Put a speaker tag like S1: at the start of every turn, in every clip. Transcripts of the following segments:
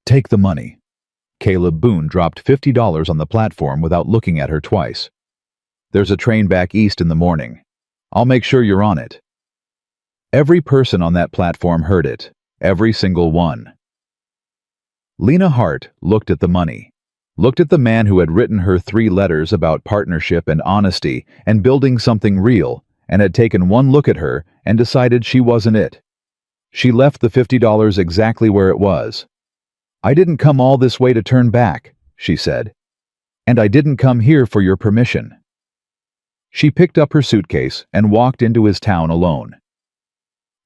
S1: Take the money. Caleb Boone dropped $50 on the platform without looking at her twice. There's a train back east in the morning. I'll make sure you're on it. Every person on that platform heard it. Every single one. Lena Hart looked at the money. Looked at the man who had written her 3 letters about partnership and honesty and building something real, and had taken one look at her and decided she wasn't it. She left the $50 exactly where it was. "I didn't come all this way to turn back," she said. "And I didn't come here for your permission." She picked up her suitcase and walked into his town alone.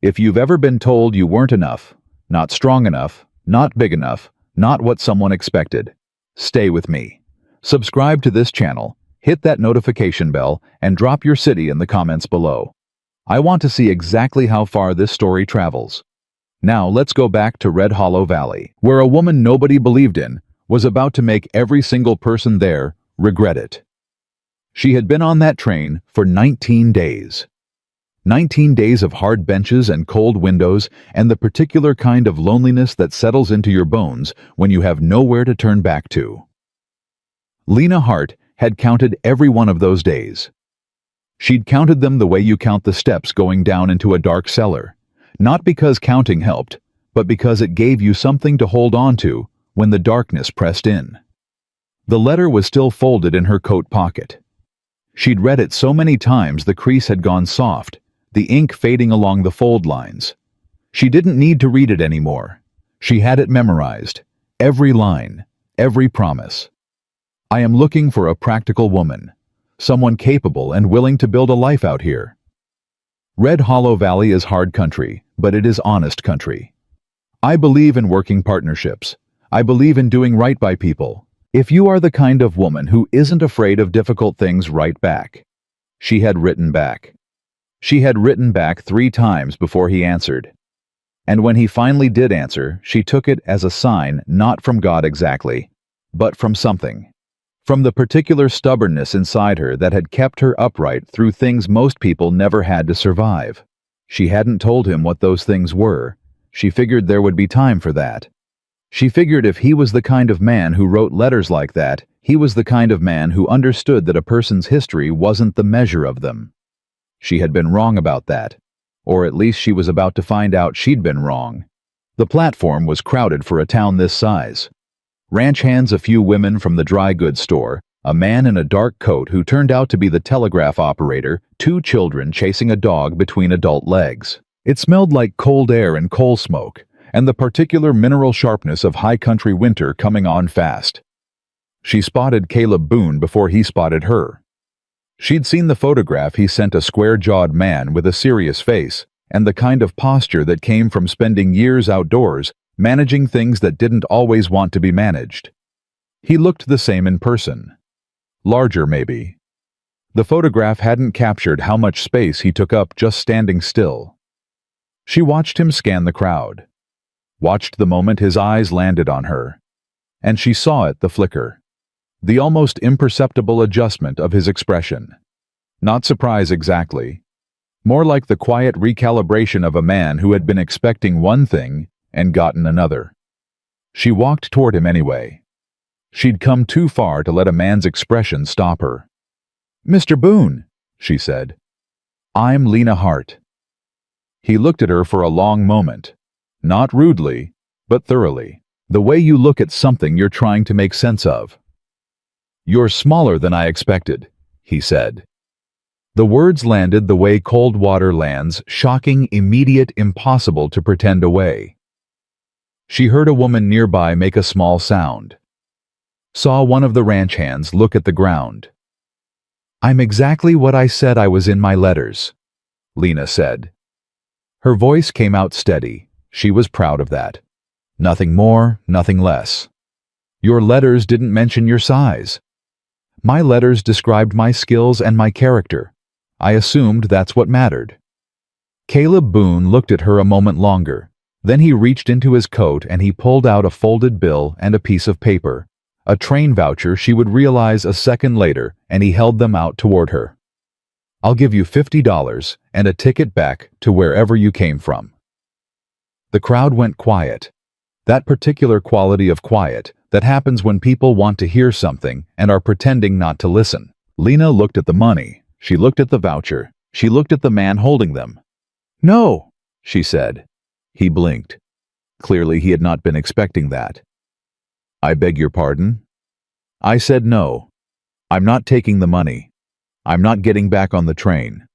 S1: If you've ever been told you weren't enough, not strong enough, not big enough, not what someone expected, stay with me. Subscribe to this channel, hit that notification bell, and drop your city in the comments below. I want to see exactly how far this story travels. Now let's go back to Red Hollow Valley, where a woman nobody believed in was about to make every single person there regret it. She had been on that train for 19 days. 19 days of hard benches and cold windows and the particular kind of loneliness that settles into your bones when you have nowhere to turn back to. Lena Hart had counted every one of those days. She'd counted them the way you count the steps going down into a dark cellar, not because counting helped, but because it gave you something to hold on to when the darkness pressed in. The letter was still folded in her coat pocket. She'd read it so many times the crease had gone soft, the ink fading along the fold lines. She didn't need to read it anymore. She had it memorized, every line, every promise. "I am looking for a practical woman, someone capable and willing to build a life out here." Red Hollow Valley is hard country, but it is honest country. I believe in working partnerships. I believe in doing right by people. If you are the kind of woman who isn't afraid of difficult things, write back. She had written back. She had written back 3 times before he answered. And when he finally did answer, she took it as a sign not from God exactly, but from something. From the particular stubbornness inside her that had kept her upright through things most people never had to survive. She hadn't told him what those things were. She figured there would be time for that. She figured if he was the kind of man who wrote letters like that, he was the kind of man who understood that a person's history wasn't the measure of them. She had been wrong about that. Or at least she was about to find out she'd been wrong. The platform was crowded for a town this size. Ranch hands, a few women from the dry goods store, a man in a dark coat who turned out to be the telegraph operator, 2 children chasing a dog between adult legs. It smelled like cold air and coal smoke, and the particular mineral sharpness of high country winter coming on fast. She spotted Caleb Boone before he spotted her. She'd seen the photograph he sent, a square-jawed man with a serious face, and the kind of posture that came from spending years outdoors, managing things that didn't always want to be managed. He looked the same in person. Larger, maybe. The photograph hadn't captured how much space he took up just standing still. She watched him scan the crowd. Watched the moment his eyes landed on her. And she saw it, the flicker. The almost imperceptible adjustment of his expression. Not surprise exactly. More like the quiet recalibration of a man who had been expecting one thing and gotten another. She walked toward him anyway. She'd come too far to let a man's expression stop her. "Mr. Boone," she said. "I'm Lena Hart." He looked at her for a long moment. Not rudely, but thoroughly. The way you look at something you're trying to make sense of. "You're smaller than I expected," he said. The words landed the way cold water lands, shocking, immediate, impossible to pretend away. She heard a woman nearby make a small sound. Saw one of the ranch hands look at the ground. "I'm exactly what I said I was in my letters," Lena said. Her voice came out steady. She was proud of that. Nothing more, nothing less. "Your letters didn't mention your size. My letters described my skills and my character. I assumed that's what mattered." Caleb Boone looked at her a moment longer. Then he reached into his coat and he pulled out a folded bill and a piece of paper, a train voucher she would realize a second later, and he held them out toward her. "I'll give you $50 and a ticket back to wherever you came from." The crowd went quiet. That particular quality of quiet that happens when people want to hear something and are pretending not to listen. Lena looked at the money. She looked at the voucher. She looked at the man holding them. "No," she said. He blinked. Clearly he had not been expecting that. "I beg your pardon?" I said no. I'm not taking the money. I'm not getting back on the train.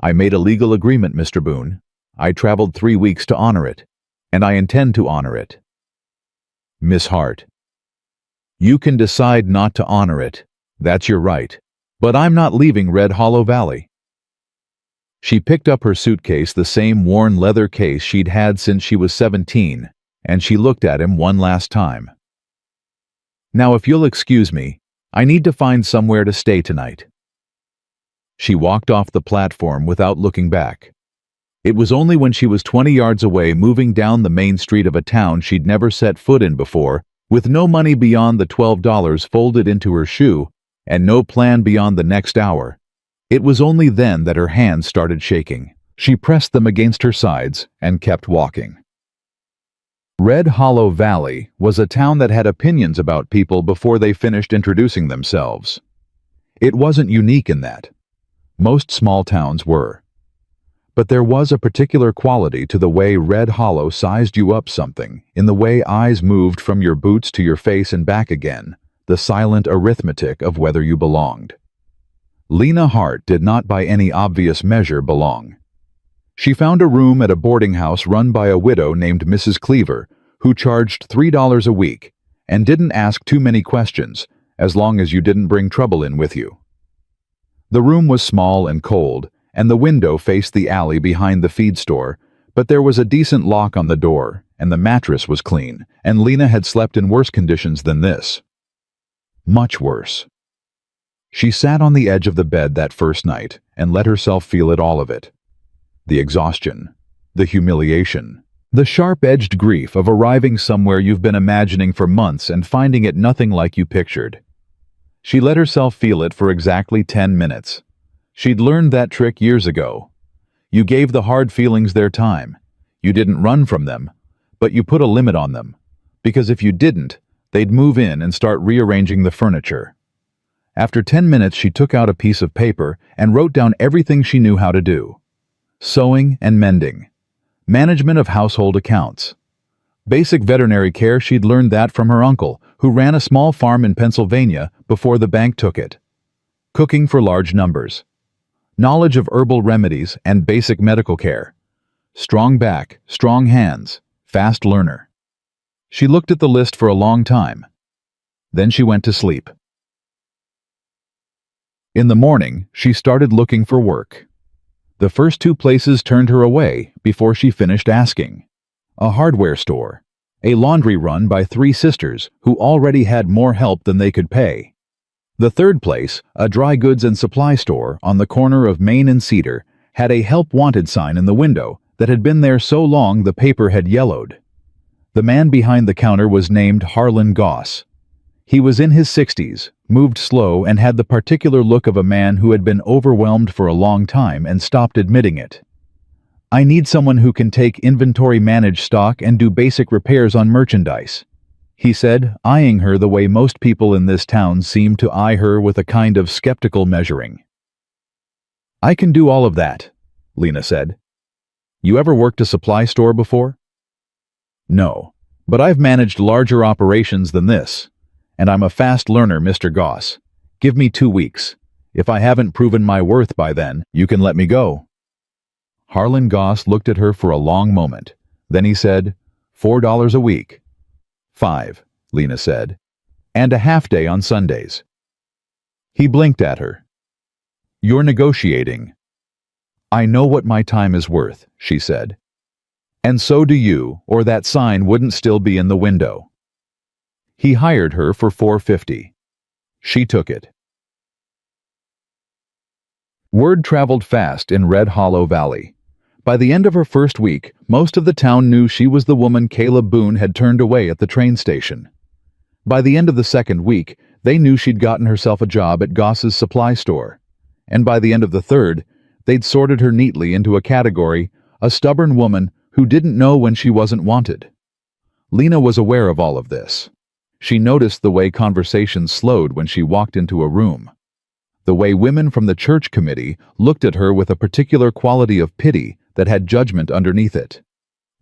S1: I made a legal agreement, Mr. Boone. I traveled 3 weeks to honor it, and I intend to honor it. Miss Hart, you can decide not to honor it. That's your right. But I'm not leaving Red Hollow Valley. She picked up her suitcase, the same worn leather case she'd had since she was 17, and she looked at him one last time. Now, if you'll excuse me, I need to find somewhere to stay tonight. She walked off the platform without looking back. It was only when she was 20 yards away, moving down the main street of a town she'd never set foot in before, with no money beyond the $12 folded into her shoe, and no plan beyond the next hour. It was only then that her hands started shaking. She pressed them against her sides and kept walking. Red Hollow Valley was a town that had opinions about people before they finished introducing themselves. It wasn't unique in that. Most small towns were. But there was a particular quality to the way Red Hollow sized you up, something in the way eyes moved from your boots to your face and back again, the silent arithmetic of whether you belonged. Lena Hart did not by any obvious measure belong. She found a room at a boarding house run by a widow named Mrs. Cleaver, who charged $3 a week and didn't ask too many questions, as long as you didn't bring trouble in with you. The room was small and cold, and the window faced the alley behind the feed store, but there was a decent lock on the door, and the mattress was clean, and Lena had slept in worse conditions than this. Much worse. She sat on the edge of the bed that first night and let herself feel it, all of it. The exhaustion, the humiliation, the sharp-edged grief of arriving somewhere you've been imagining for months and finding it nothing like you pictured. She let herself feel it for exactly 10 minutes. She'd learned that trick years ago. You gave the hard feelings their time. You didn't run from them, but you put a limit on them, because if you didn't, they'd move in and start rearranging the furniture. After 10 minutes, she took out a piece of paper and wrote down everything she knew how to do. Sewing and mending. Management of household accounts. Basic veterinary care, she'd learned that from her uncle, who ran a small farm in Pennsylvania before the bank took it. Cooking for large numbers. Knowledge of herbal remedies and basic medical care. Strong back, strong hands, fast learner. She looked at the list for a long time. Then she went to sleep. In the morning, she started looking for work. The first 2 places turned her away before she finished asking. A hardware store, a laundry run by 3 sisters who already had more help than they could pay. The third place, a dry goods and supply store on the corner of Main and Cedar, had a help wanted sign in the window that had been there so long the paper had yellowed. The man behind the counter was named Harlan Goss. He was in his 60s, moved slow, and had the particular look of a man who had been overwhelmed for a long time and stopped admitting it. "I need someone who can take inventory, manage stock, and do basic repairs on merchandise," he said, eyeing her the way most people in this town seemed to eye her, with a kind of skeptical measuring. "I can do all of that," Lena said. "You ever worked a supply store before?" "No, but I've managed larger operations than this. And I'm a fast learner, Mr. Goss. Give me 2 weeks. If I haven't proven my worth by then, you can let me go." Harlan Goss looked at her for a long moment. Then he said, $4 a week. "5, Lena said, "and a half day on Sundays." He blinked at her. "You're negotiating." "I know what my time is worth," she said. "And so do you, or that sign wouldn't still be in the window." He hired her for $4.50. She took it. Word traveled fast in Red Hollow Valley. By the end of her first week, most of the town knew she was the woman Caleb Boone had turned away at the train station. By the end of the second week, they knew she'd gotten herself a job at Goss's supply store. And by the end of the third, they'd sorted her neatly into a category, a stubborn woman who didn't know when she wasn't wanted. Lena was aware of all of this. She noticed the way conversations slowed when she walked into a room. The way women from the church committee looked at her with a particular quality of pity that had judgment underneath it.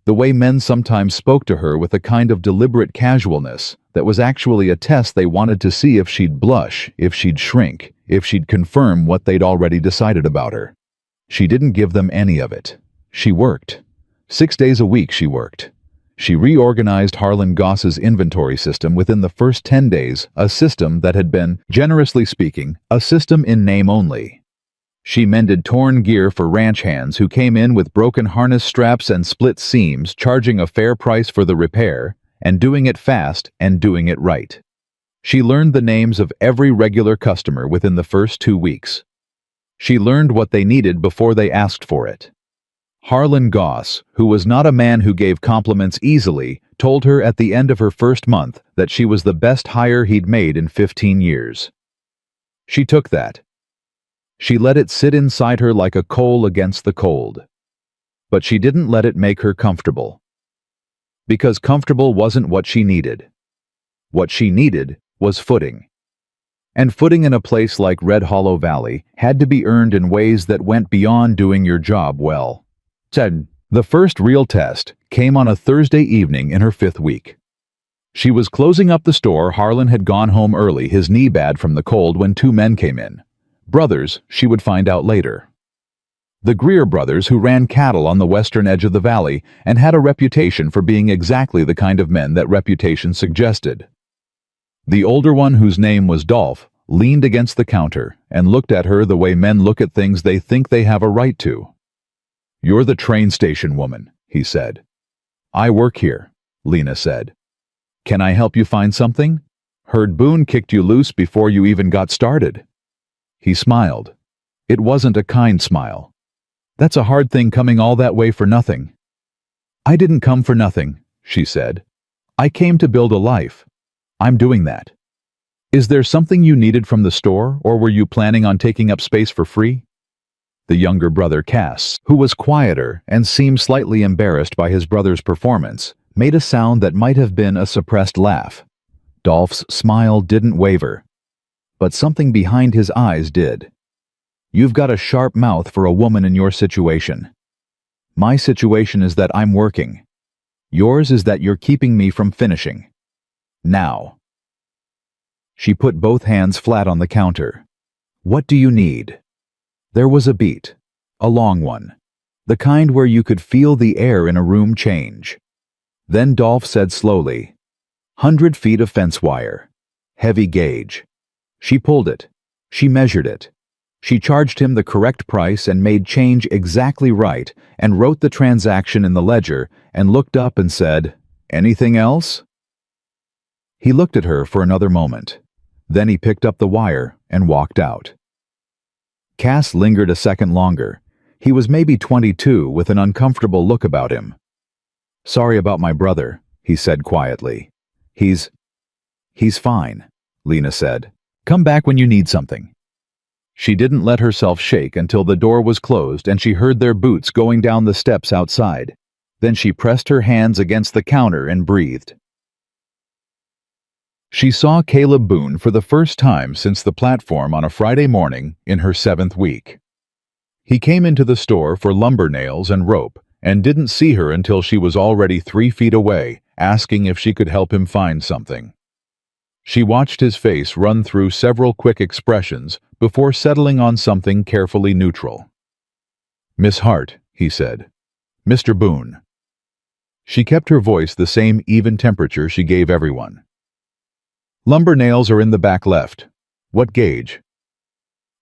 S1: The way men sometimes spoke to her with a kind of deliberate casualness that was actually a test they wanted to see if she'd blush, if she'd shrink, if she'd confirm what they'd already decided about her. She didn't give them any of it. She worked. 6 days a week she worked. She reorganized Harlan Goss's inventory system within the first 10 days, a system that had been, generously speaking, a system in name only. She mended torn gear for ranch hands who came in with broken harness straps and split seams, charging a fair price for the repair, and doing it fast and doing it right. She learned the names of every regular customer within the first 2 weeks. She learned what they needed before they asked for it. Harlan Goss, who was not a man who gave compliments easily, told her at the end of her first month that she was the best hire he'd made in 15 years. She took that. She let it sit inside her like a coal against the cold. But she didn't let it make her comfortable. Because comfortable wasn't what she needed. What she needed was footing. And footing in a place like Red Hollow Valley had to be earned in ways that went beyond doing your job well. 10. The first real test came on a Thursday evening in her 5th week. She was closing up the store. Harlan had gone home early, his knee bad from the cold, when 2 men came in. Brothers, she would find out later. The Greer brothers, who ran cattle on the western edge of the valley and had a reputation for being exactly the kind of men that reputation suggested. The older one, whose name was Dolph, leaned against the counter and looked at her the way men look at things they think they have a right to. "You're the train station woman," he said. "I work here," Lena said. "Can I help you find something? Heard Boone kicked you loose before you even got started." He smiled. It wasn't a kind smile. "That's a hard thing, coming all that way for nothing." "I didn't come for nothing," she said. "I came to build a life. I'm doing that. Is there something you needed from the store, or were you planning on taking up space for free?" The younger brother, Cass, who was quieter and seemed slightly embarrassed by his brother's performance, made a sound that might have been a suppressed laugh. Dolph's smile didn't waver. But something behind his eyes did. "You've got a sharp mouth for a woman in your situation. My situation is that I'm working. Yours is that you're keeping me from finishing. Now." She put both hands flat on the counter. "What do you need?" There was a beat, a long one, the kind where you could feel the air in a room change. Then Dolph said slowly, 100 feet of fence wire. Heavy gauge. She pulled it. She measured it. She charged him the correct price and made change exactly right and wrote the transaction in the ledger and looked up and said, "Anything else?" He looked at her for another moment. Then he picked up the wire and walked out. Cass lingered a second longer. He was maybe 22, with an uncomfortable look about him. "Sorry about my brother," he said quietly. He's fine," Lena said. "Come back when you need something." She didn't let herself shake until the door was closed and she heard their boots going down the steps outside. Then she pressed her hands against the counter and breathed. She saw Caleb Boone for the first time since the platform on a Friday morning in her 7th week. He came into the store for lumber nails and rope and didn't see her until she was already 3 feet away, asking if she could help him find something. She watched his face run through several quick expressions before settling on something carefully neutral. "Miss Hart," he said. "Mr. Boone." She kept her voice the same even temperature she gave everyone. "Lumber nails are in the back left. What gauge?"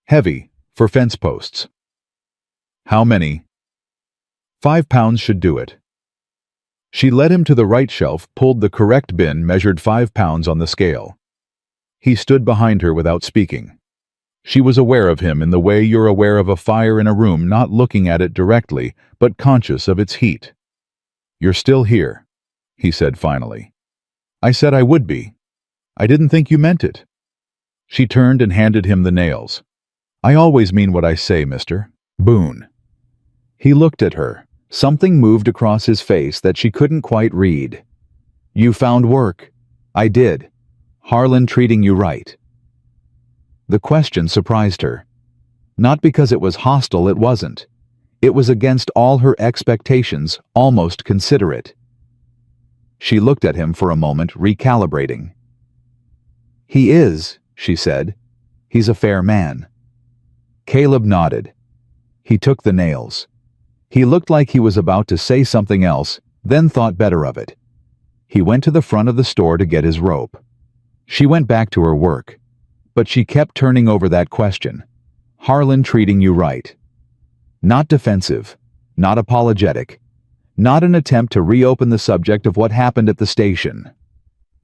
S1: "Heavy, for fence posts." "How many?" 5 pounds should do it." She led him to the right shelf, pulled the correct bin, measured 5 pounds on the scale. He stood behind her without speaking. She was aware of him in the way you're aware of a fire in a room, not looking at it directly, but conscious of its heat. "You're still here," he said finally. "I said I would be. I didn't think you meant it." She turned and handed him the nails. "I always mean what I say, Mr. Boone." He looked at her. Something moved across his face that she couldn't quite read. You found work. I did. Harlan treating you right. The question surprised her. Not because it was hostile, it wasn't. It was against all her expectations, almost considerate. She looked at him for a moment, recalibrating. He is, she said. He's a fair man. Caleb nodded. He took the nails. He looked like he was about to say something else, then thought better of it. He went to the front of the store to get his rope. She went back to her work, but she kept turning over that question. Harlan treating you right. Not defensive, not apologetic, not an attempt to reopen the subject of what happened at the station.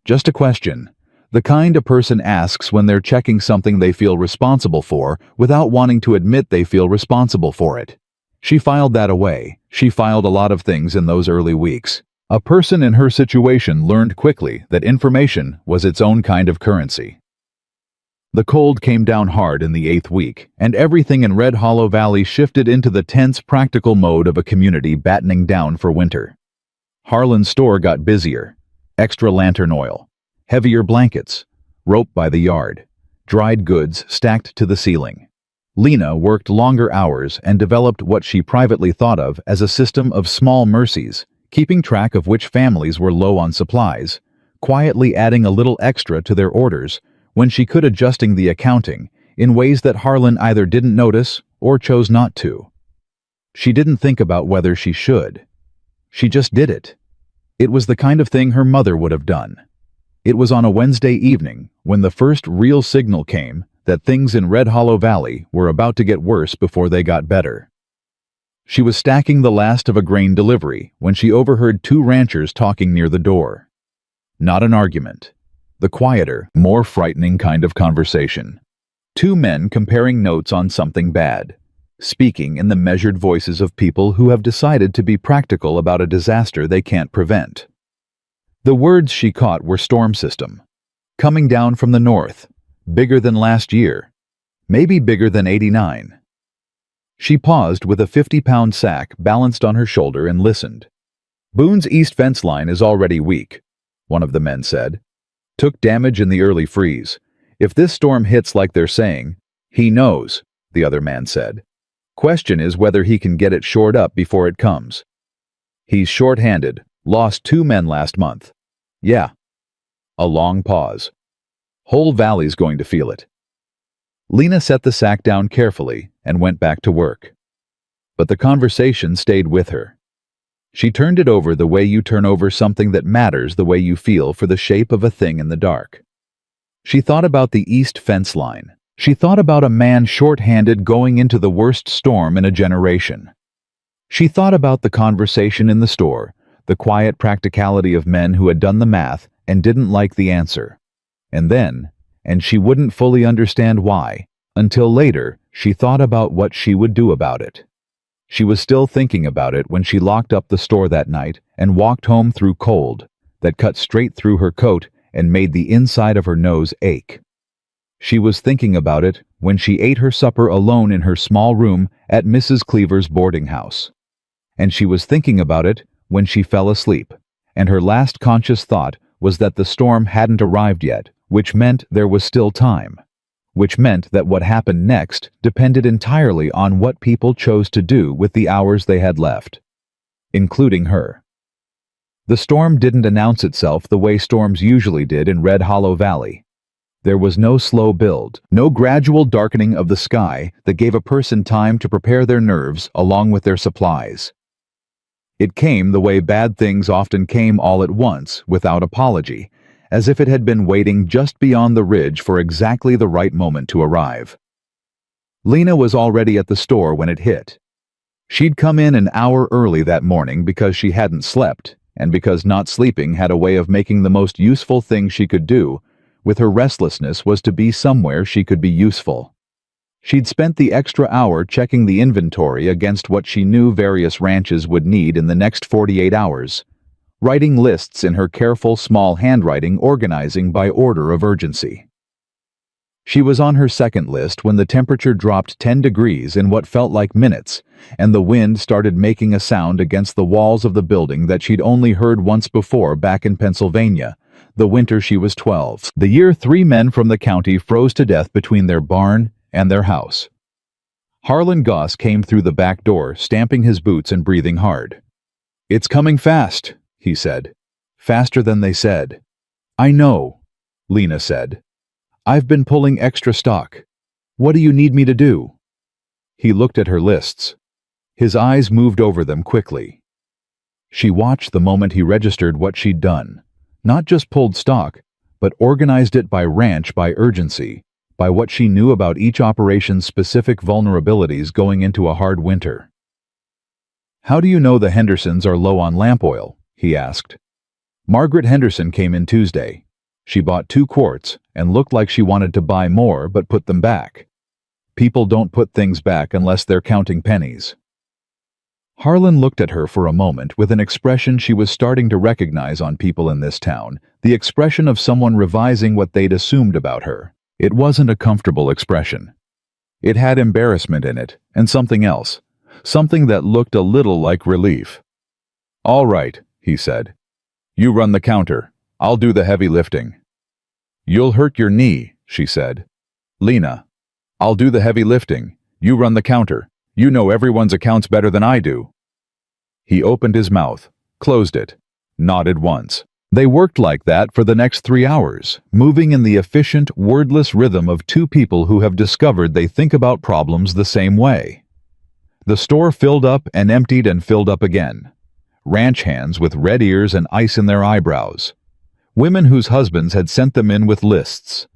S1: Just a question, the kind a person asks when they're checking something they feel responsible for without wanting to admit they feel responsible for it. She filed that away. She filed a lot of things in those early weeks. A person in her situation learned quickly that information was its own kind of currency. The cold came down hard in the 8th week, and everything in Red Hollow Valley shifted into the tense, practical mode of a community battening down for winter. Harlan's store got busier. Extra lantern oil, heavier blankets, rope by the yard, dried goods stacked to the ceiling. Lena worked longer hours and developed what she privately thought of as a system of small mercies, keeping track of which families were low on supplies, quietly adding a little extra to their orders when she could, adjusting the accounting in ways that Harlan either didn't notice or chose not to. She didn't think about whether she should. She just did it. It was the kind of thing her mother would have done. It was on a Wednesday evening when the first real signal came that things in Red Hollow Valley were about to get worse before they got better. She was stacking the last of a grain delivery when she overheard 2 ranchers talking near the door. Not an argument. The quieter, more frightening kind of conversation. 2 men comparing notes on something bad, speaking in the measured voices of people who have decided to be practical about a disaster they can't prevent. The words she caught were storm system. Coming down from the north, bigger than last year, maybe bigger than '89. She paused with a 50-pound sack balanced on her shoulder and listened. Boone's east fence line is already weak, one of the men said. Took damage in the early freeze. If this storm hits like they're saying, he knows, the other man said. Question is whether he can get it shored up before it comes. He's short-handed, lost 2 men last month. Yeah. A long pause. Whole valley's going to feel it. Lena set the sack down carefully and went back to work. But the conversation stayed with her. She turned it over the way you turn over something that matters, the way you feel for the shape of a thing in the dark. She thought about the east fence line. She thought about a man short-handed going into the worst storm in a generation. She thought about the conversation in the store, the quiet practicality of men who had done the math and didn't like the answer. And she wouldn't fully understand why, until later she thought about what she would do about it. She was still thinking about it when she locked up the store that night and walked home through cold that cut straight through her coat and made the inside of her nose ache. She was thinking about it when she ate her supper alone in her small room at Mrs. Cleaver's boarding house. And she was thinking about it when she fell asleep, and her last conscious thought was that the storm hadn't arrived yet, which meant there was still time. Which meant that what happened next depended entirely on what people chose to do with the hours they had left, including her. The storm didn't announce itself the way storms usually did in Red Hollow Valley. There was no slow build, no gradual darkening of the sky that gave a person time to prepare their nerves along with their supplies. It came the way bad things often came, all at once, without apology, as if it had been waiting just beyond the ridge for exactly the right moment to arrive. Lena was already at the store when it hit. She'd come in an hour early that morning because she hadn't slept, and because not sleeping had a way of making the most useful thing she could do, with her restlessness, was to be somewhere she could be useful. She'd spent the extra hour checking the inventory against what she knew various ranches would need in the next 48 hours, writing lists in her careful small handwriting, organizing by order of urgency. She was on her second list when the temperature dropped 10 degrees in what felt like minutes, and the wind started making a sound against the walls of the building that she'd only heard once before back in Pennsylvania, the winter she was 12. The year 3 men from the county froze to death between their barn and their house. Harlan Goss came through the back door, stamping his boots and breathing hard. "It's coming fast," he said. "Faster than they said." "I know," Lena said. "I've been pulling extra stock. What do you need me to do?" He looked at her lists. His eyes moved over them quickly. She watched the moment he registered what she'd done. Not just pulled stock, but organized it by ranch, by urgency, by what she knew about each operation's specific vulnerabilities going into a hard winter. "How do you know the Hendersons are low on lamp oil?" he asked. "Margaret Henderson came in Tuesday. She bought 2 quarts and looked like she wanted to buy more but put them back. People don't put things back unless they're counting pennies." Harlan looked at her for a moment with an expression she was starting to recognize on people in this town, the expression of someone revising what they'd assumed about her. It wasn't a comfortable expression. It had embarrassment in it, and something else, something that looked a little like relief. "All right," he said. "You run the counter. I'll do the heavy lifting." "You'll hurt your knee," she said. "Lena, I'll do the heavy lifting. You run the counter. You know everyone's accounts better than I do." He opened his mouth, closed it, nodded once. They worked like that for the next 3 hours, moving in the efficient, wordless rhythm of 2 people who have discovered they think about problems the same way. The store filled up and emptied and filled up again. Ranch hands with red ears and ice in their eyebrows. Women whose husbands had sent them in with lists.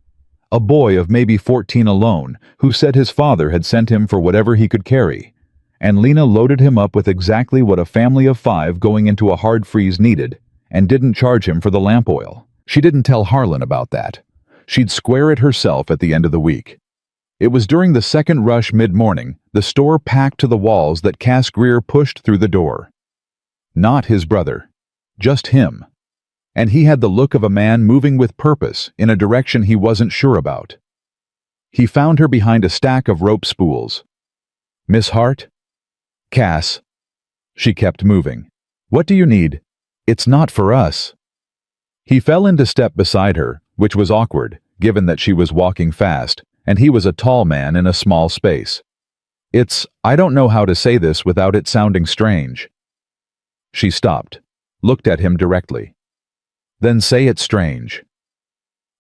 S1: A boy of maybe 14 alone, who said his father had sent him for whatever he could carry. And Lena loaded him up with exactly what a family of 5 going into a hard freeze needed, and didn't charge him for the lamp oil. She didn't tell Harlan about that. She'd square it herself at the end of the week. It was during the second rush mid-morning, the store packed to the walls, that Cass Greer pushed through the door. Not his brother. Just him. And he had the look of a man moving with purpose in a direction he wasn't sure about. He found her behind a stack of rope spools. "Miss Hart?" "Cass." She kept moving. "What do you need?" "It's not for us." He fell into step beside her, which was awkward, given that she was walking fast, and he was a tall man in a small space. I don't know how to say this without it sounding strange." She stopped, looked at him directly. "Then say it's strange."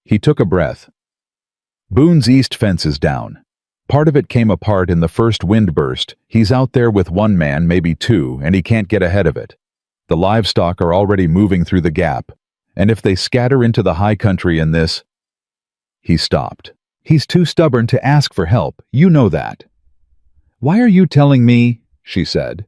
S1: He took a breath. "Boone's east fence is down. Part of it came apart in the first wind burst. He's out there with 1 man, maybe 2, and he can't get ahead of it. The livestock are already moving through the gap, and if they scatter into the high country in this—" He stopped. "He's too stubborn to ask for help, you know that." "Why are you telling me?" she said.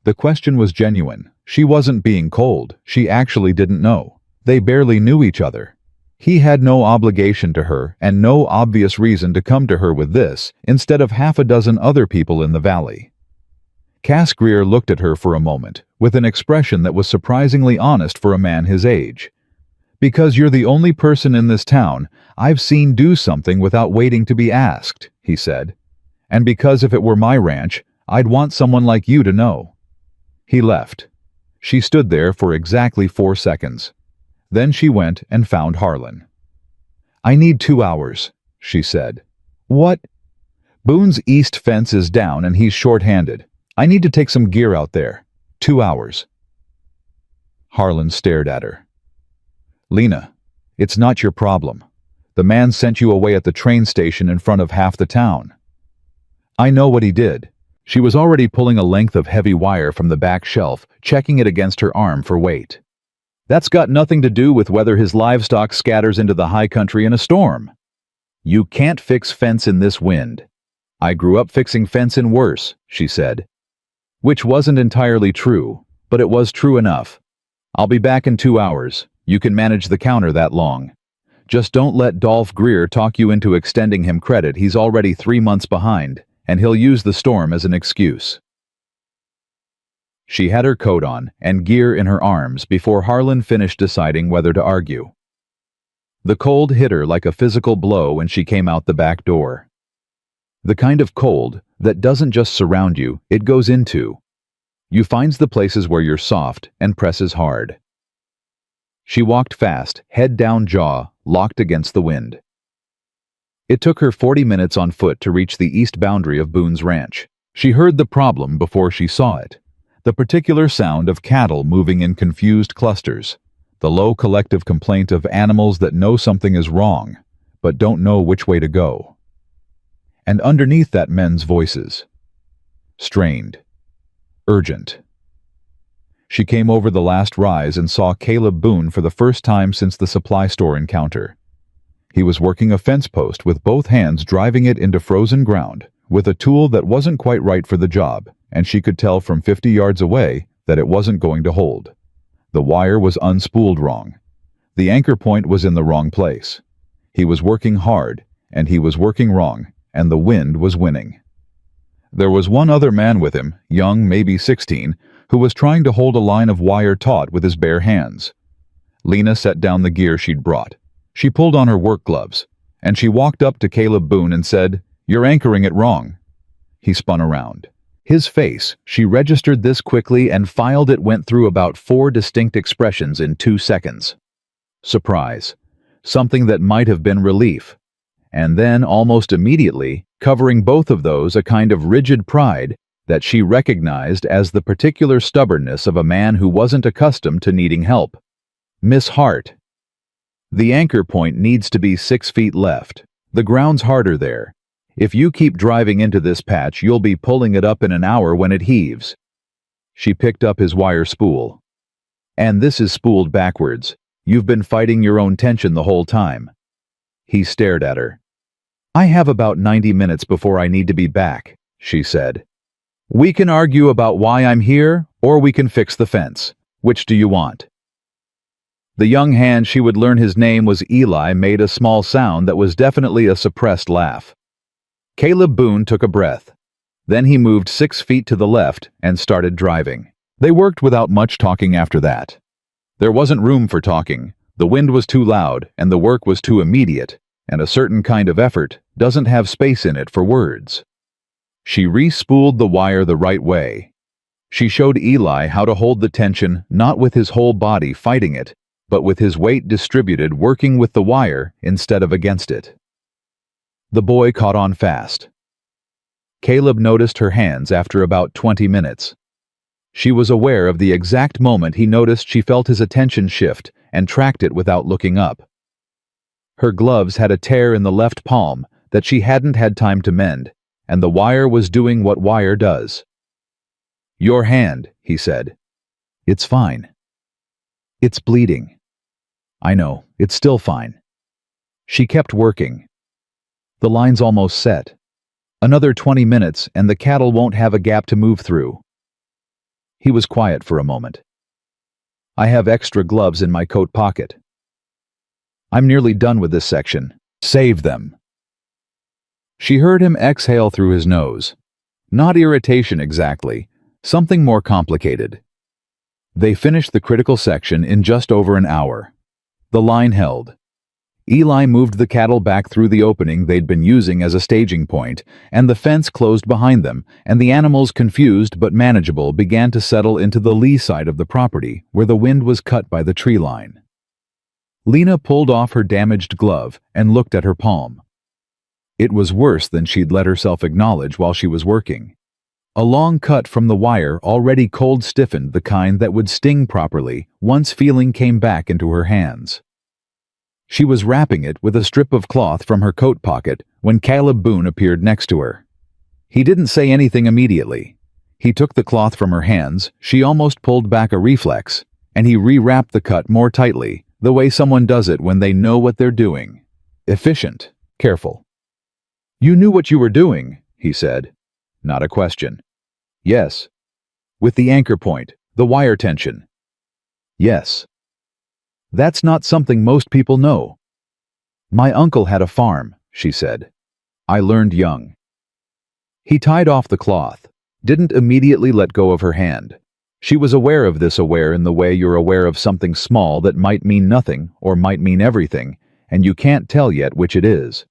S1: The question was genuine. She wasn't being cold. She actually didn't know. They barely knew each other. He had no obligation to her and no obvious reason to come to her with this instead of half a dozen other people in the valley. Cass Greer looked at her for a moment with an expression that was surprisingly honest for a man his age. "Because you're the only person in this town I've seen do something without waiting to be asked," he said. "And because if it were my ranch, I'd want someone like you to know." He left. She stood there for exactly 4 seconds. Then she went and found Harlan. "I need 2 hours," she said. "What?" "Boone's east fence is down and he's short-handed. I need to take some gear out there. 2 hours." Harlan stared at her. "Lena, it's not your problem. The man sent you away at the train station in front of half the town." "I know what he did." She was already pulling a length of heavy wire from the back shelf, checking it against her arm for weight. "That's got nothing to do with whether his livestock scatters into the high country in a storm. You can't fix fence in this wind. I grew up fixing fence in worse," she said. Which wasn't entirely true, but it was true enough. "I'll be back in 2 hours. You can manage the counter that long. Just don't let Dolph Greer talk you into extending him credit. He's already 3 months behind, and he'll use the storm as an excuse." She had her coat on and gear in her arms before Harlan finished deciding whether to argue. The cold hit her like a physical blow when she came out the back door. The kind of cold that doesn't just surround you, it goes into. You finds the places where you're soft and presses hard. She walked fast, head down, jaw locked against the wind. It took her 40 minutes on foot to reach the east boundary of Boone's ranch. She heard the problem before she saw it. The particular sound of cattle moving in confused clusters. The low collective complaint of animals that know something is wrong, but don't know which way to go. And underneath that, men's voices. Strained. Urgent. She came over the last rise and saw Caleb Boone for the first time since the supply store encounter. He was working a fence post with both hands, driving it into frozen ground with a tool that wasn't quite right for the job, and she could tell from 50 yards away that it wasn't going to hold. The wire was unspooled wrong. The anchor point was in the wrong place. He was working hard, and he was working wrong, and the wind was winning. There was one other man with him, young, maybe 16, who was trying to hold a line of wire taut with his bare hands. Lena set down the gear she'd brought. She pulled on her work gloves, and she walked up to Caleb Boone and said, "You're anchoring it wrong." He spun around. His face, she registered this quickly and filed it, went through about 4 distinct expressions in 2 seconds. Surprise. Something that might have been relief. And then, almost immediately, covering both of those, a kind of rigid pride that she recognized as the particular stubbornness of a man who wasn't accustomed to needing help. Miss Hart. The anchor point needs to be 6 feet left. The ground's harder there. If you keep driving into this patch, you'll be pulling it up in an hour when it heaves. She picked up his wire spool. And this is spooled backwards. You've been fighting your own tension the whole time. He stared at her. "I have about 90 minutes before I need to be back," she said. "We can argue about why I'm here, or we can fix the fence. Which do you want?" The young hand, she would learn his name was Eli, made a small sound that was definitely a suppressed laugh. Caleb Boone took a breath. Then he moved 6 feet to the left and started driving. They worked without much talking after that. There wasn't room for talking. The wind was too loud, and the work was too immediate, and a certain kind of effort doesn't have space in it for words. She re-spooled the wire the right way. She showed Eli how to hold the tension, not with his whole body fighting it, but with his weight distributed, working with the wire instead of against it. The boy caught on fast. Caleb noticed her hands after about 20 minutes. She was aware of the exact moment he noticed. She felt his attention shift and tracked it without looking up. Her gloves had a tear in the left palm that she hadn't had time to mend, and the wire was doing what wire does. "Your hand," he said. "It's fine." "It's bleeding." "I know, it's still fine." She kept working. "The line's almost set. Another 20 minutes and the cattle won't have a gap to move through." He was quiet for a moment. "I have extra gloves in my coat pocket. I'm nearly done with this section. Save them." She heard him exhale through his nose. Not irritation exactly, something more complicated. They finished the critical section in just over an hour. The line held. Eli moved the cattle back through the opening they'd been using as a staging point, and the fence closed behind them, and the animals, confused but manageable, began to settle into the lee side of the property, where the wind was cut by the tree line. Lena pulled off her damaged glove and looked at her palm. It was worse than she'd let herself acknowledge while she was working. A long cut from the wire, already cold stiffened, the kind that would sting properly once feeling came back into her hands. She was wrapping it with a strip of cloth from her coat pocket when Caleb Boone appeared next to her. He didn't say anything immediately. He took the cloth from her hands, she almost pulled back, a reflex, and he rewrapped the cut more tightly, the way someone does it when they know what they're doing. Efficient, careful. "You knew what you were doing," he said. Not a question. "Yes." "With the anchor point, the wire tension." "Yes." "That's not something most people know." "My uncle had a farm," she said. "I learned young." He tied off the cloth, didn't immediately let go of her hand. She was aware of this, aware in the way you're aware of something small that might mean nothing or might mean everything, and you can't tell yet which it is.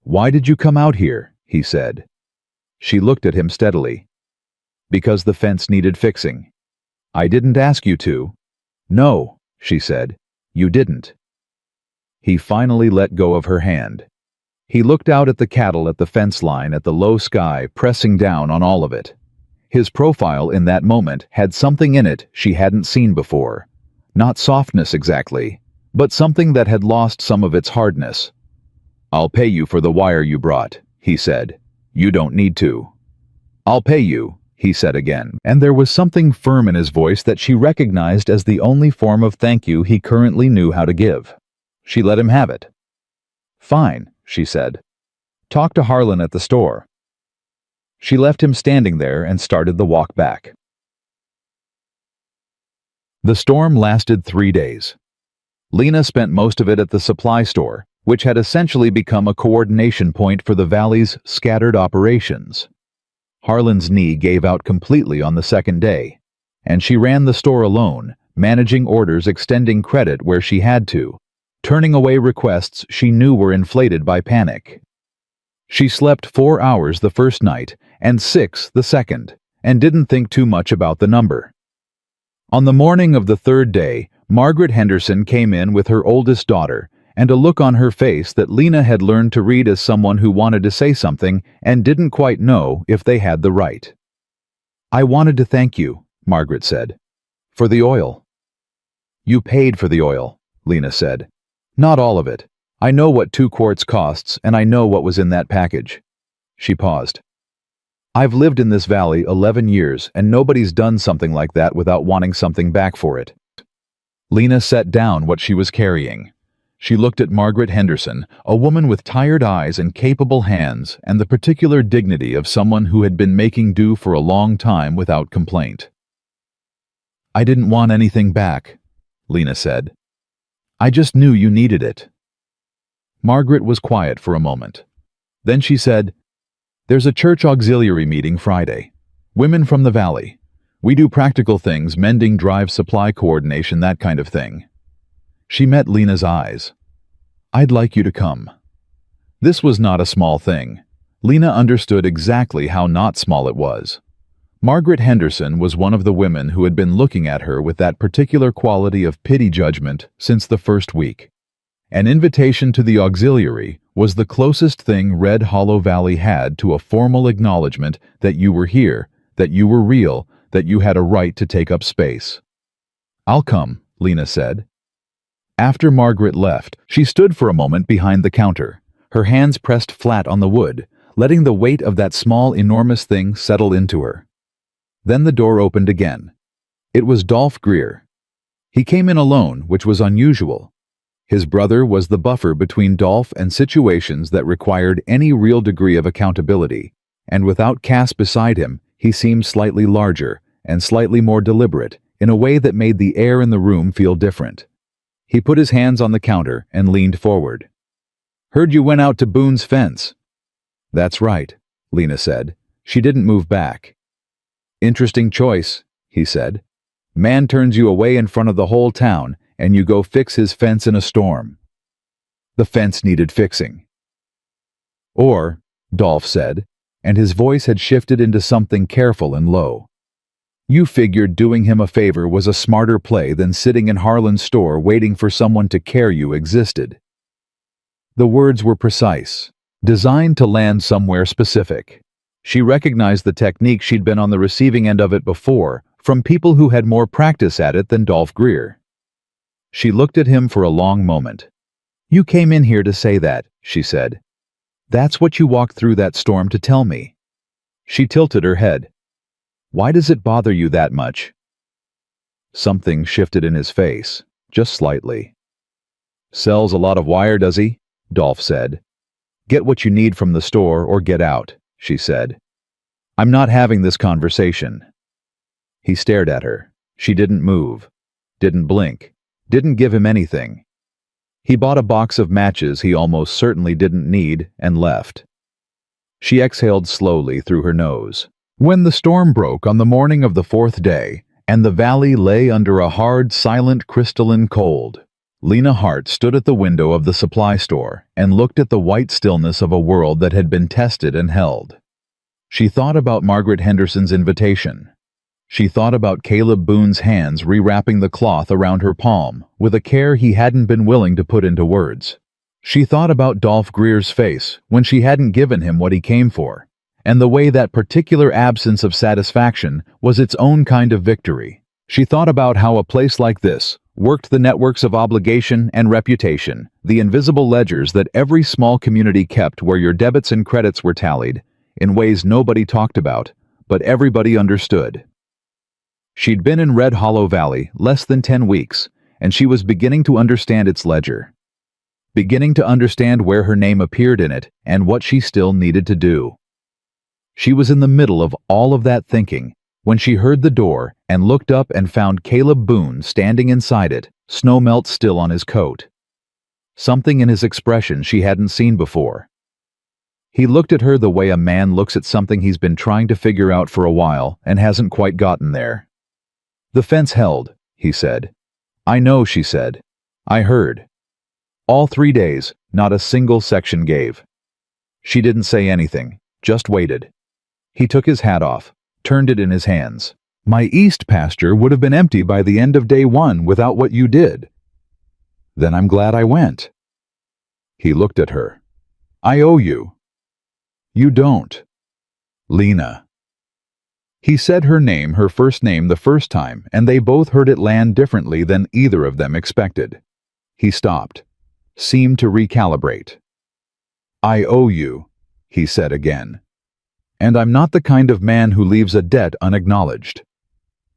S1: "Why did you come out here?" he said. She looked at him steadily. "Because the fence needed fixing." "I didn't ask you to." "No," she said, "you didn't." He finally let go of her hand. He looked out at the cattle at the fence line, at the low sky pressing down on all of it. His profile in that moment had something in it she hadn't seen before. Not softness exactly, but something that had lost some of its hardness. "I'll pay you for the wire you brought," he said. "You don't need to." "I'll pay you," he said again, and there was something firm in his voice that she recognized as the only form of thank you he currently knew how to give. She let him have it. "Fine," she said. "Talk to Harlan at the store." She left him standing there and started the walk back. The storm lasted 3 days. Lena spent most of it at the supply store, which had essentially become a coordination point for the valley's scattered operations. Harlan's knee gave out completely on the second day, and she ran the store alone, managing orders, extending credit where she had to, turning away requests she knew were inflated by panic. She slept 4 hours the first night and 6 the second, and didn't think too much about the number. On the morning of the third day, Margaret Henderson came in with her oldest daughter, and a look on her face that Lena had learned to read as someone who wanted to say something and didn't quite know if they had the right. "I wanted to thank you," Margaret said, "for the oil." "You paid for the oil," Lena said. "Not all of it. I know what 2 quarts costs, and I know what was in that package." She paused. "I've lived in this valley 11 years, and nobody's done something like that without wanting something back for it." Lena set down what she was carrying. She looked at Margaret Henderson, a woman with tired eyes and capable hands, and the particular dignity of someone who had been making do for a long time without complaint. "I didn't want anything back," Lena said. "I just knew you needed it." Margaret was quiet for a moment. Then she said, "There's a church auxiliary meeting Friday. Women from the valley. We do practical things, mending, drive, supply coordination, that kind of thing." She met Lena's eyes. "I'd like you to come." This was not a small thing. Lena understood exactly how not small it was. Margaret Henderson was one of the women who had been looking at her with that particular quality of pity judgment since the first week. An invitation to the auxiliary was the closest thing Red Hollow Valley had to a formal acknowledgement that you were here, that you were real, that you had a right to take up space. "I'll come," Lena said. After Margaret left, she stood for a moment behind the counter, her hands pressed flat on the wood, letting the weight of that small, enormous thing settle into her. Then the door opened again. It was Dolph Greer. He came in alone, which was unusual. His brother was the buffer between Dolph and situations that required any real degree of accountability, and without Cass beside him, he seemed slightly larger and slightly more deliberate, in a way that made the air in the room feel different. He put his hands on the counter and leaned forward. "Heard you went out to Boone's fence." "That's right," Lena said. She didn't move back. "Interesting choice," he said. "Man turns you away in front of the whole town, and you go fix his fence in a storm." The fence needed fixing. "Or," Dolph said, and his voice had shifted into something careful and low, "you figured doing him a favor was a smarter play than sitting in Harlan's store waiting for someone to care you existed." The words were precise, designed to land somewhere specific. She recognized the technique. She'd been on the receiving end of it before, from people who had more practice at it than Dolph Greer. She looked at him for a long moment. "You came in here to say that," she said. "That's what you walked through that storm to tell me." She tilted her head. "Why does it bother you that much?" Something shifted in his face, just slightly. "Sells a lot of wire, does he?" Dolph said. "Get what you need from the store or get out," she said. "I'm not having this conversation." He stared at her. She didn't move, didn't blink, didn't give him anything. He bought a box of matches he almost certainly didn't need and left. She exhaled slowly through her nose. When the storm broke on the morning of the fourth day, and the valley lay under a hard, silent, crystalline cold, Lena Hart stood at the window of the supply store and looked at the white stillness of a world that had been tested and held. She thought about Margaret Henderson's invitation. She thought about Caleb Boone's hands rewrapping the cloth around her palm with a care he hadn't been willing to put into words. She thought about Dolph Greer's face when she hadn't given him what he came for, and the way that particular absence of satisfaction was its own kind of victory. She thought about how a place like this worked the networks of obligation and reputation, the invisible ledgers that every small community kept where your debits and credits were tallied, in ways nobody talked about, but everybody understood. She'd been in Red Hollow Valley less than 10 weeks, and she was beginning to understand its ledger. Beginning to understand where her name appeared in it and what she still needed to do. She was in the middle of all of that thinking when she heard the door and looked up and found Caleb Boone standing inside it, snowmelt still on his coat. Something in his expression she hadn't seen before. He looked at her the way a man looks at something he's been trying to figure out for a while and hasn't quite gotten there. "The fence held," he said. "I know," she said. "I heard." All 3 days, not a single section gave. She didn't say anything, just waited. He took his hat off, turned it in his hands. "My east pasture would have been empty by the end of day 1 without what you did." "Then I'm glad I went." He looked at her. "I owe you." "You don't." "Lena." He said her name, her first name, the first time, and they both heard it land differently than either of them expected. He stopped, seemed to recalibrate. "I owe you," he said again. "And I'm not the kind of man who leaves a debt unacknowledged."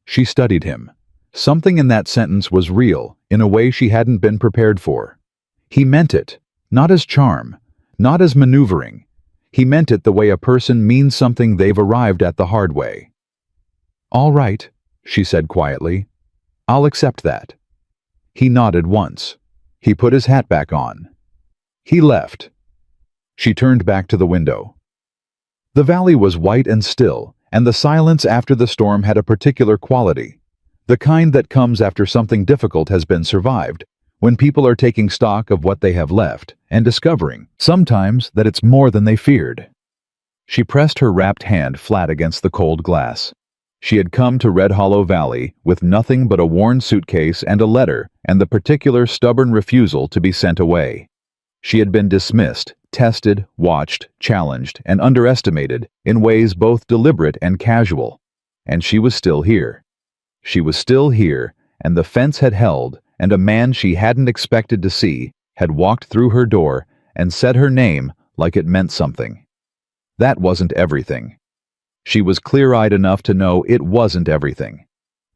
S1: She studied him. Something in that sentence was real, in a way she hadn't been prepared for. He meant it, not as charm, not as maneuvering. He meant it the way a person means something they've arrived at the hard way. "All right," she said quietly. "I'll accept that." He nodded once. He put his hat back on. He left. She turned back to the window. The valley was white and still, and the silence after the storm had a particular quality, the kind that comes after something difficult has been survived, when people are taking stock of what they have left and discovering, sometimes, that it's more than they feared. She pressed her wrapped hand flat against the cold glass. She had come to Red Hollow Valley with nothing but a worn suitcase and a letter and the particular stubborn refusal to be sent away. She had been dismissed, tested, watched, challenged, and underestimated in ways both deliberate and casual. And she was still here. She was still here, and the fence had held, and a man she hadn't expected to see had walked through her door and said her name like it meant something. That wasn't everything. She was clear-eyed enough to know it wasn't everything.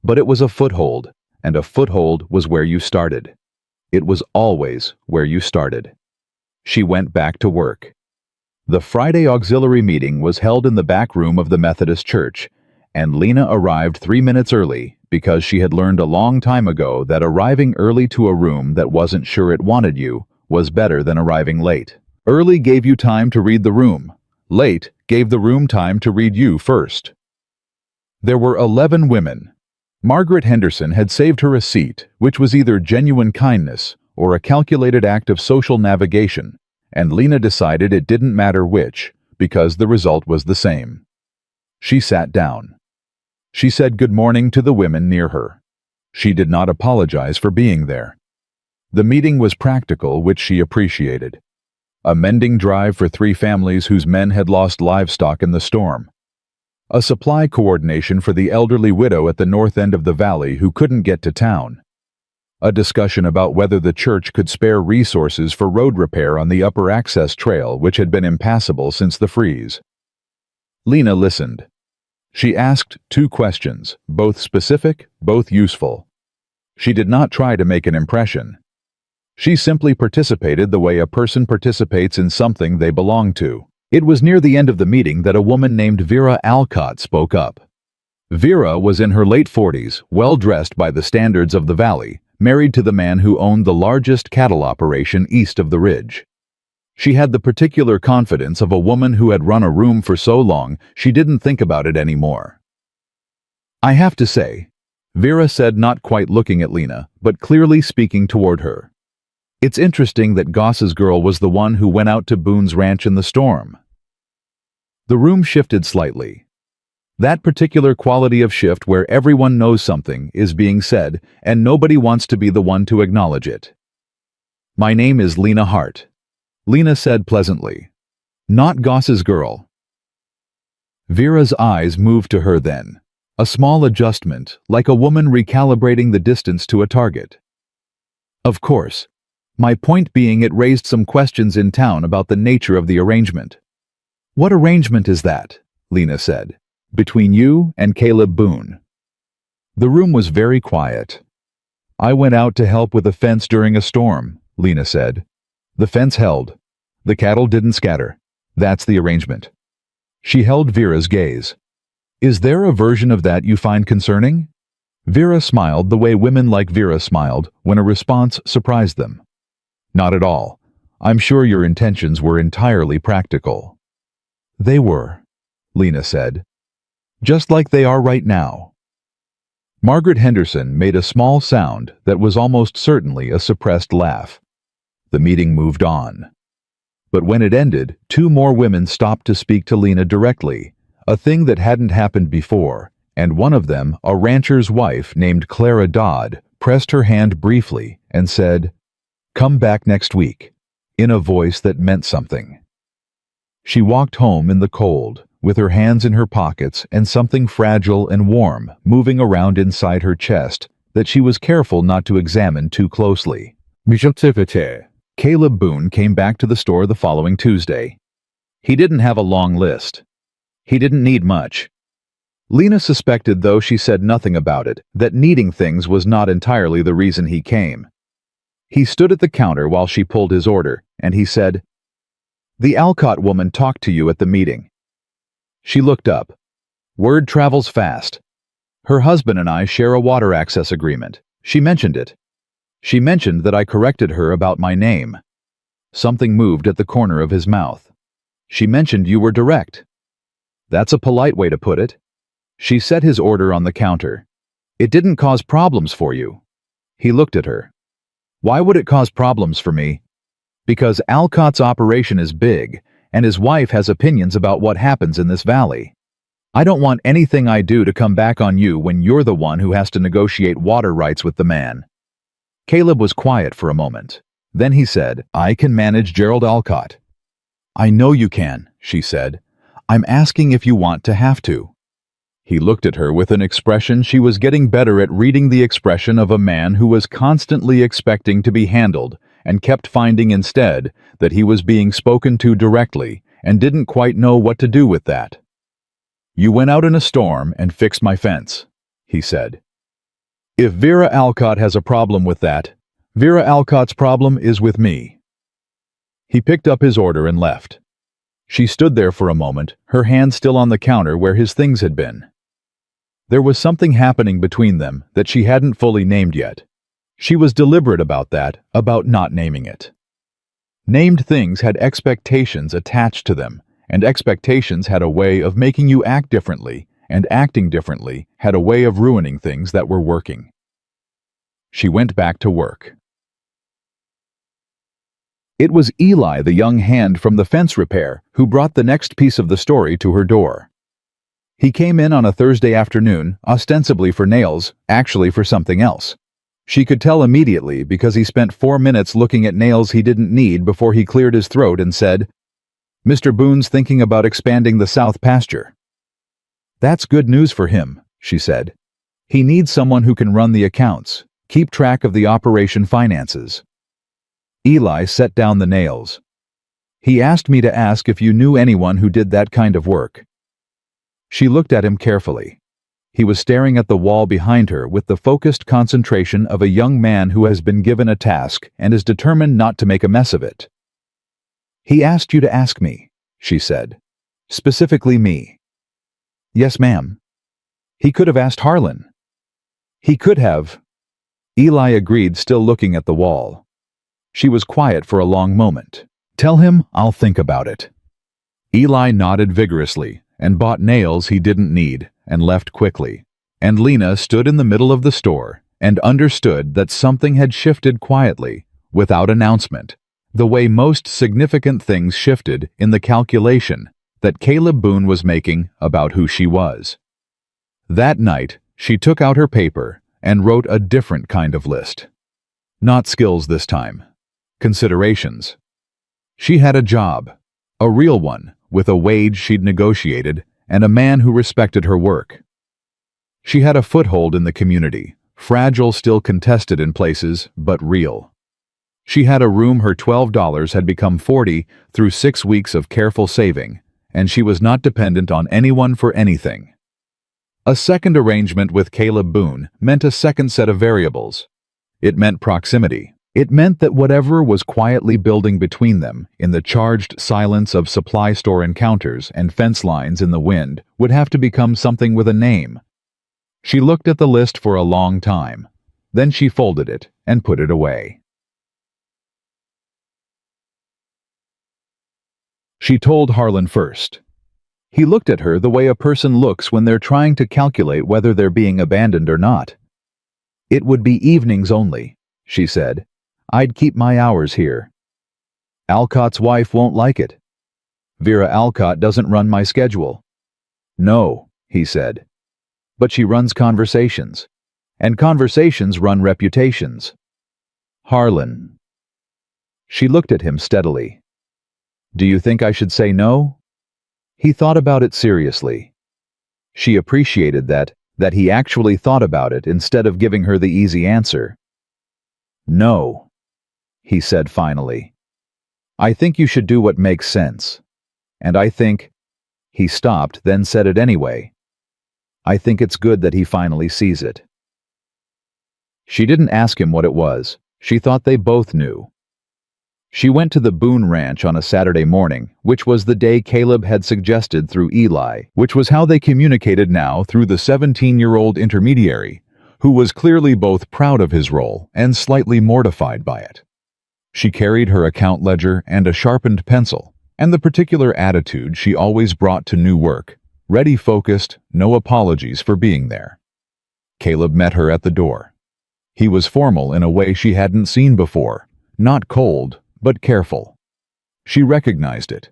S1: But it was a foothold, and a foothold was where you started. It was always where you started. She went back to work. The Friday auxiliary meeting was held in the back room of the Methodist Church, and Lena arrived 3 minutes early because she had learned a long time ago that arriving early to a room that wasn't sure it wanted you was better than arriving late. Early gave you time to read the room. Late gave the room time to read you first. There were 11 women. Margaret Henderson had saved her a seat, which was either genuine kindness or a calculated act of social navigation, and Lena decided it didn't matter which, because the result was the same. She sat down. She said good morning to the women near her. She did not apologize for being there. The meeting was practical, which she appreciated. A mending drive for 3 families whose men had lost livestock in the storm. A supply coordination for the elderly widow at the north end of the valley who couldn't get to town. A discussion about whether the church could spare resources for road repair on the upper access trail, which had been impassable since the freeze. Lena listened. She asked 2 questions, both specific, both useful. She did not try to make an impression. She simply participated the way a person participates in something they belong to. It was near the end of the meeting that a woman named Vera Alcott spoke up. Vera was in her late 40s, well-dressed by the standards of the valley, married to the man who owned the largest cattle operation east of the ridge. She had the particular confidence of a woman who had run a room for so long she didn't think about it anymore. "I have to say," Vera said, not quite looking at Lena, but clearly speaking toward her, It's interesting that Goss's girl was the one who went out to Boone's ranch in the storm. The room shifted slightly. That particular quality of shift where everyone knows something is being said and nobody wants to be the one to acknowledge it. My name is Lena Hart, Lena said pleasantly. Not Goss's girl. Vera's eyes moved to her then, a small adjustment, like a woman recalibrating the distance to a target. Of course. My point being it raised some questions in town about the nature of the arrangement. What arrangement is that? Lena said. Between you and Caleb Boone. The room was very quiet. I went out to help with a fence during a storm, Lena said. The fence held. The cattle didn't scatter. That's the arrangement. She held Vera's gaze. Is there a version of that you find concerning? Vera smiled the way women like Vera smiled when a response surprised them. Not at all. I'm sure your intentions were entirely practical. They were, Lena said. Just like they are right now. Margaret Henderson made a small sound that was almost certainly a suppressed laugh. The meeting moved on. But when it ended, 2 more women stopped to speak to Lena directly, a thing that hadn't happened before, and one of them, a rancher's wife named Clara Dodd, pressed her hand briefly and said, "Come back next week," in a voice that meant something. She walked home in the cold, with her hands in her pockets and something fragile and warm moving around inside her chest that she was careful not to examine too closely. Caleb Boone came back to the store the following Tuesday. He didn't have a long list. He didn't need much. Lena suspected, though she said nothing about it, that needing things was not entirely the reason he came. He stood at the counter while she pulled his order, and he said, "The Alcott woman talked to you at the meeting." She looked up. Word travels fast. Her husband and I share a water access agreement. She mentioned it. She mentioned that I corrected her about my name. Something moved at the corner of his mouth. She mentioned you were direct. That's a polite way to put it. She set his order on the counter. It didn't cause problems for you. He looked at her. Why would it cause problems for me? Because Alcott's operation is big, and his wife has opinions about what happens in this valley. I don't want anything I do to come back on you when you're the one who has to negotiate water rights with the man. Caleb was quiet for a moment. Then he said, "I can manage Gerald Alcott." "I know you can," she said. "I'm asking if you want to have to." He looked at her with an expression she was getting better at reading, the expression of a man who was constantly expecting to be handled and kept finding instead that he was being spoken to directly and didn't quite know what to do with that. "You went out in a storm and fixed my fence," he said. "If Vera Alcott has a problem with that, Vera Alcott's problem is with me." He picked up his order and left. She stood there for a moment, her hand still on the counter where his things had been. There was something happening between them that she hadn't fully named yet. She was deliberate about that, about not naming it. Named things had expectations attached to them, and expectations had a way of making you act differently, and acting differently had a way of ruining things that were working. She went back to work. It was Eli, the young hand from the fence repair, who brought the next piece of the story to her door. He came in on a Thursday afternoon, ostensibly for nails, actually for something else. She could tell immediately because he spent 4 minutes looking at nails he didn't need before he cleared his throat and said, "Mr. Boone's thinking about expanding the south pasture." "That's good news for him," she said. "He needs someone who can run the accounts, keep track of the operation finances." Eli set down the nails. "He asked me to ask if you knew anyone who did that kind of work." She looked at him carefully. He was staring at the wall behind her with the focused concentration of a young man who has been given a task and is determined not to make a mess of it. "He asked you to ask me," she said. "Specifically me." "Yes, ma'am." "He could have asked Harlan." "He could have." Eli agreed, still looking at the wall. She was quiet for a long moment. "Tell him I'll think about it." Eli nodded vigorously and bought nails he didn't need and left quickly. And Lena stood in the middle of the store and understood that something had shifted quietly, without announcement, the way most significant things shifted in the calculation that Caleb Boone was making about who she was. That night, she took out her paper and wrote a different kind of list. Not skills this time. Considerations. She had a job, a real one, with a wage she'd negotiated and a man who respected her work. She had a foothold in the community, fragile, still contested in places, but real. She had a room her $12 had become $40 through 6 weeks of careful saving, and she was not dependent on anyone for anything. A second arrangement with Caleb Boone meant a second set of variables. It meant proximity. It meant that whatever was quietly building between them in the charged silence of supply store encounters and fence lines in the wind would have to become something with a name. She looked at the list for a long time. Then she folded it and put it away. She told Harlan first. He looked at her the way a person looks when they're trying to calculate whether they're being abandoned or not. "It would be evenings only," she said. "I'd keep my hours here." "Alcott's wife won't like it." "Vera Alcott doesn't run my schedule." "No," he said. "But she runs conversations. And conversations run reputations." "Harlan." She looked at him steadily. "Do you think I should say no?" He thought about it seriously. She appreciated that he actually thought about it instead of giving her the easy answer. "No," he said finally. "I think you should do what makes sense. And I think—" He stopped, then said it anyway. "I think it's good that he finally sees it." She didn't ask him what it was. She thought they both knew. She went to the Boone Ranch on a Saturday morning, which was the day Caleb had suggested through Eli, which was how they communicated now through the 17-year-old intermediary, who was clearly both proud of his role and slightly mortified by it. She carried her account ledger and a sharpened pencil, and the particular attitude she always brought to new work, ready, focused, no apologies for being there. Caleb met her at the door. He was formal in a way she hadn't seen before, not cold, but careful. She recognized it.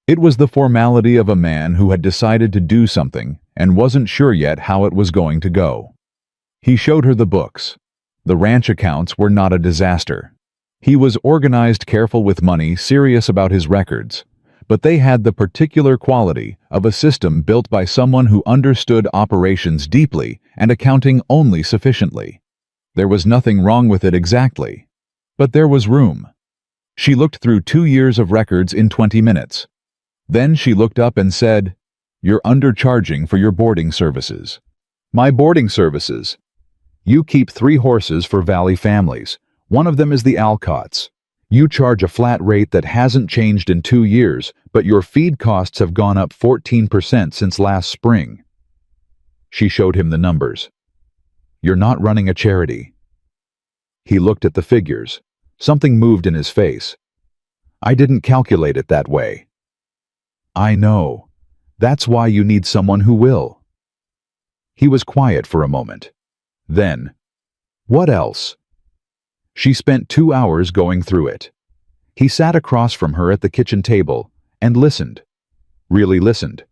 S1: It was the formality of a man who had decided to do something and wasn't sure yet how it was going to go. He showed her the books. The ranch accounts were not a disaster. He was organized, careful with money, serious about his records, but they had the particular quality of a system built by someone who understood operations deeply and accounting only sufficiently. There was nothing wrong with it exactly, but there was room. She looked through 2 years of records in 20 minutes. Then she looked up and said, "You're undercharging for your boarding services." "My boarding services?" "You keep 3 horses for Valley families. One of them is the Alcotts. You charge a flat rate that hasn't changed in 2 years, but your feed costs have gone up 14% since last spring." She showed him the numbers. "You're not running a charity." He looked at the figures. Something moved in his face. "I didn't calculate it that way." "I know. That's why you need someone who will." He was quiet for a moment. Then, "What else?" She spent 2 hours going through it. He sat across from her at the kitchen table and listened. Really listened.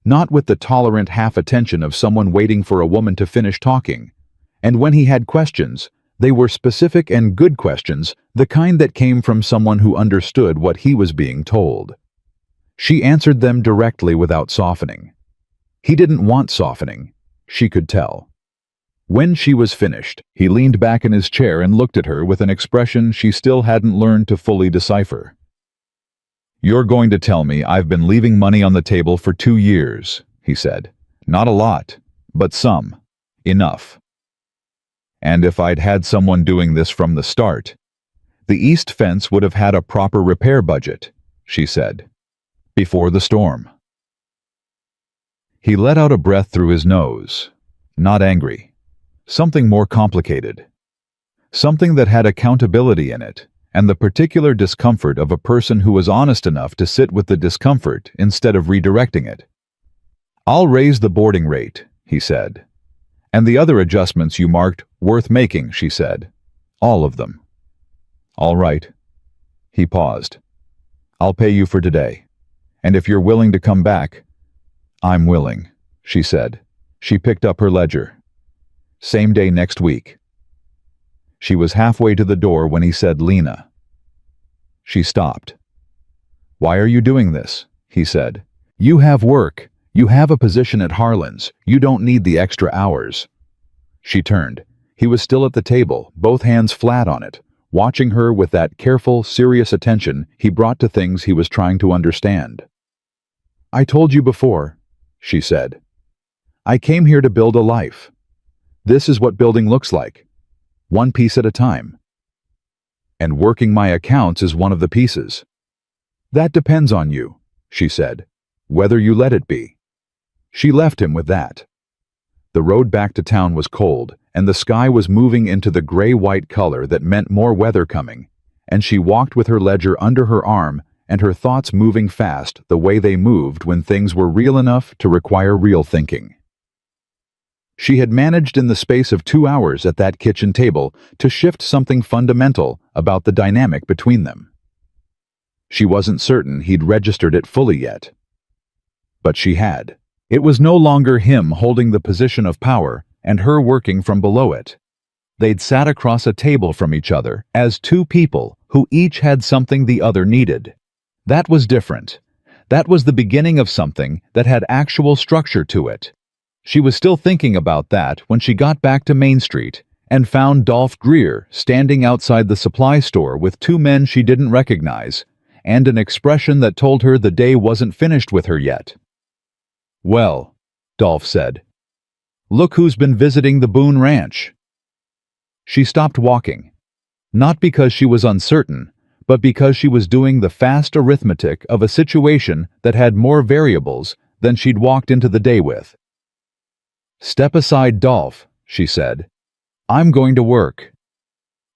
S1: Not with the tolerant half-attention of someone waiting for a woman to finish talking. And when he had questions, they were specific and good questions, the kind that came from someone who understood what he was being told. She answered them directly without softening. He didn't want softening. She could tell. When she was finished, he leaned back in his chair and looked at her with an expression she still hadn't learned to fully decipher. "You're going to tell me I've been leaving money on the table for 2 years, he said. "Not a lot, but some. Enough. And if I'd had someone doing this from the start, the east fence would have had a proper repair budget," she said. "Before the storm." He let out a breath through his nose. Not angry. Something more complicated. Something that had accountability in it, and the particular discomfort of a person who was honest enough to sit with the discomfort instead of redirecting it. "I'll raise the boarding rate," he said. "And the other adjustments you marked worth making," she said. "All of them." All right. He paused. I'll pay you for today. And if you're willing to come back, I'm willing, she said. She picked up her ledger. Same day next week. She was halfway to the door when he said, Lena. She stopped. Why are you doing this? He said. You have work. You have a position at Harlan's. You don't need the extra hours. She turned. He was still at the table, both hands flat on it, watching her with that careful, serious attention he brought to things he was trying to understand. I told you before, she said. I came here to build a life. This is what building looks like. One piece at a time. And working my accounts is one of the pieces. That depends on you, she said, whether you let it be. She left him with that. The road back to town was cold, and the sky was moving into the gray-white color that meant more weather coming, and she walked with her ledger under her arm and her thoughts moving fast the way they moved when things were real enough to require real thinking. She had managed in the space of 2 hours at that kitchen table to shift something fundamental about the dynamic between them. She wasn't certain he'd registered it fully yet. But she had. It was no longer him holding the position of power and her working from below it. They'd sat across a table from each other as two people who each had something the other needed. That was different. That was the beginning of something that had actual structure to it. She was still thinking about that when she got back to Main Street and found Dolph Greer standing outside the supply store with two men she didn't recognize, and an expression that told her the day wasn't finished with her yet. Well, Dolph said, look who's been visiting the Boone Ranch. She stopped walking, not because she was uncertain, but because she was doing the fast arithmetic of a situation that had more variables than she'd walked into the day with. Step aside, Dolph, she said. I'm going to work.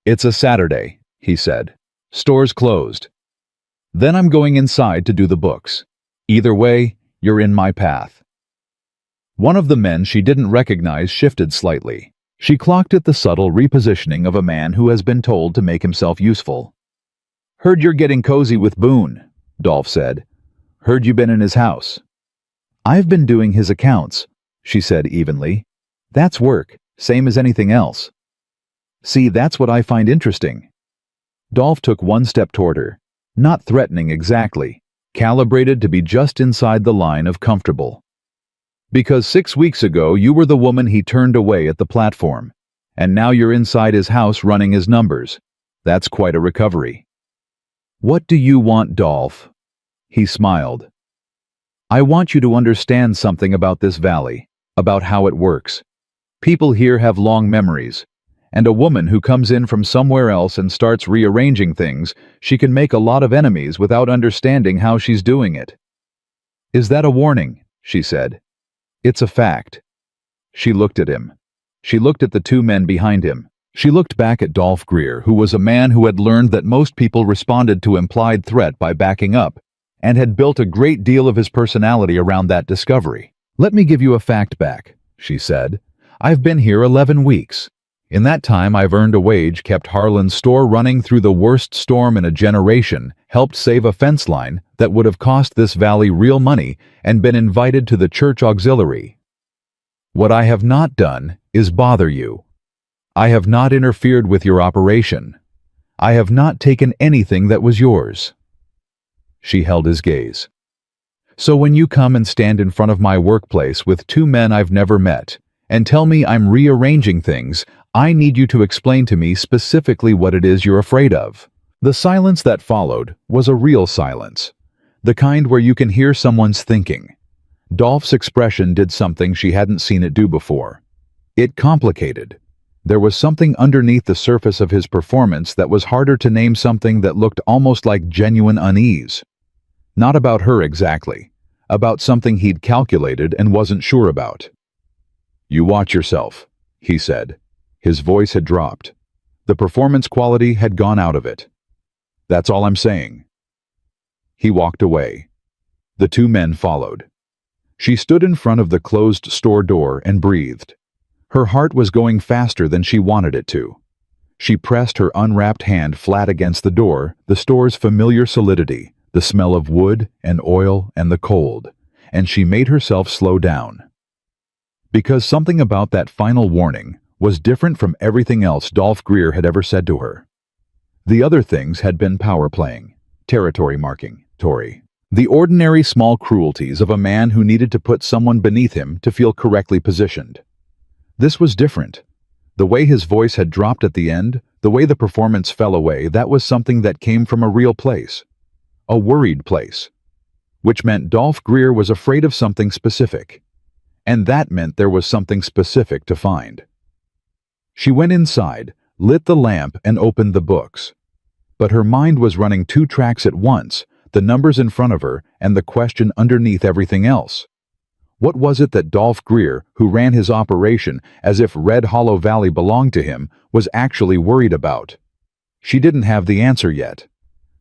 S1: It's a Saturday, he said. Store's closed. Then I'm going inside to do the books. Either way, you're in my path. One of the men she didn't recognize shifted slightly. She clocked at the subtle repositioning of a man who has been told to make himself useful. Heard you're getting cozy with Boone, Dolph said. Heard you been in his house. I've been doing his accounts, she said evenly. That's work, same as anything else. See, that's what I find interesting. Dolph took one step toward her, not threatening exactly, calibrated to be just inside the line of comfortable. Because 6 weeks ago you were the woman he turned away at the platform, and now you're inside his house running his numbers. That's quite a recovery. What do you want, Dolph? He smiled. I want you to understand something about this valley, about how it works. People here have long memories, and a woman who comes in from somewhere else and starts rearranging things, she can make a lot of enemies without understanding how she's doing it. Is that a warning? She said. It's a fact. She looked at him. She looked at the two men behind him. She looked back at Dolph Greer, who was a man who had learned that most people responded to implied threat by backing up, and had built a great deal of his personality around that discovery. Let me give you a fact back, she said. I've been here 11 weeks. In that time I've earned a wage, kept Harlan's store running through the worst storm in a generation, helped save a fence line that would have cost this valley real money, and been invited to the church auxiliary. What I have not done is bother you. I have not interfered with your operation. I have not taken anything that was yours. She held his gaze. So when you come and stand in front of my workplace with two men I've never met, and tell me I'm rearranging things, I need you to explain to me specifically what it is you're afraid of. The silence that followed was a real silence, the kind where you can hear someone's thinking. Dolph's expression did something she hadn't seen it do before. It complicated. There was something underneath the surface of his performance that was harder to name, something that looked almost like genuine unease. Not about her exactly, about something he'd calculated and wasn't sure about. You watch yourself, he said. His voice had dropped. The performance quality had gone out of it. That's all I'm saying. He walked away. The two men followed. She stood in front of the closed store door and breathed. Her heart was going faster than she wanted it to. She pressed her unwrapped hand flat against the door, the store's familiar solidity, the smell of wood and oil and the cold, and she made herself slow down. Because something about that final warning was different from everything else Dolph Greer had ever said to her. The other things had been power playing, territory marking, Tory. The ordinary small cruelties of a man who needed to put someone beneath him to feel correctly positioned. This was different. The way his voice had dropped at the end, the way the performance fell away, that was something that came from a real place. A worried place. Which meant Dolph Greer was afraid of something specific. And that meant there was something specific to find. She went inside, lit the lamp, and opened the books. But her mind was running 2 tracks at once, the numbers in front of her and the question underneath everything else. What was it that Dolph Greer, who ran his operation as if Red Hollow Valley belonged to him, was actually worried about? She didn't have the answer yet.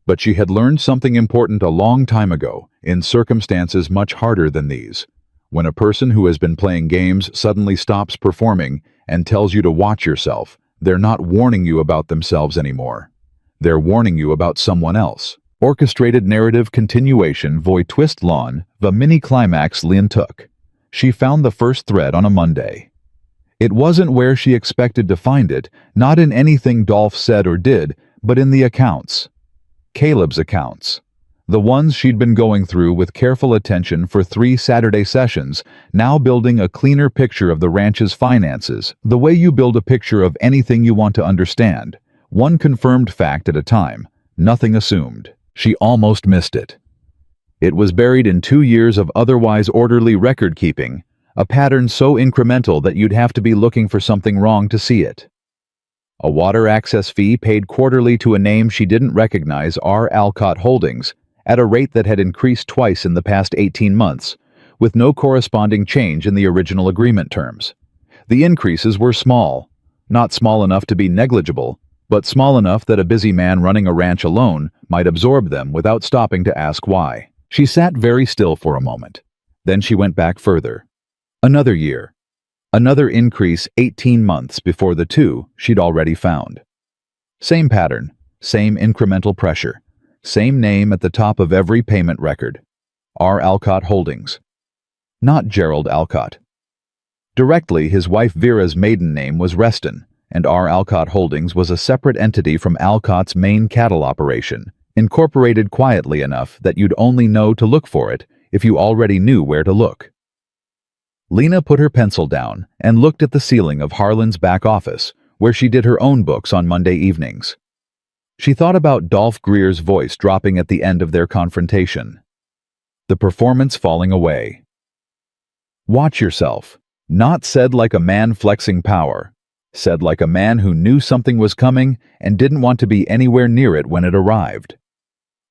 S1: But she had learned something important a long time ago, in circumstances much harder than these. When a person who has been playing games suddenly stops performing and tells you to watch yourself, they're not warning you about themselves anymore. They're warning you about someone else. Orchestrated narrative continuation voi twist lawn, the mini-climax Lynn took. She found the first thread on a Monday. It wasn't where she expected to find it, not in anything Dolph said or did, but in the accounts. Caleb's accounts. The ones she'd been going through with careful attention for 3 Saturday sessions, now building a cleaner picture of the ranch's finances, the way you build a picture of anything you want to understand, one confirmed fact at a time, nothing assumed. She almost missed it. It was buried in 2 years of otherwise orderly record-keeping, a pattern so incremental that you'd have to be looking for something wrong to see it. A water access fee paid quarterly to a name she didn't recognize, R. Alcott Holdings, at a rate that had increased twice in the past 18 months, with no corresponding change in the original agreement terms. The increases were small, not small enough to be negligible, but small enough that a busy man running a ranch alone might absorb them without stopping to ask why. She sat very still for a moment. Then she went back further. Another year. Another increase 18 months before the 2 she'd already found. Same pattern, same incremental pressure, same name at the top of every payment record. R. Alcott Holdings. Not Gerald Alcott. Directly, his wife Vera's maiden name was Reston, and R. Alcott Holdings was a separate entity from Alcott's main cattle operation, incorporated quietly enough that you'd only know to look for it if you already knew where to look. Lena put her pencil down and looked at the ceiling of Harlan's back office, where she did her own books on Monday evenings. She thought about Dolph Greer's voice dropping at the end of their confrontation. The performance falling away. Watch yourself. Not said like a man flexing power. Said like a man who knew something was coming and didn't want to be anywhere near it when it arrived.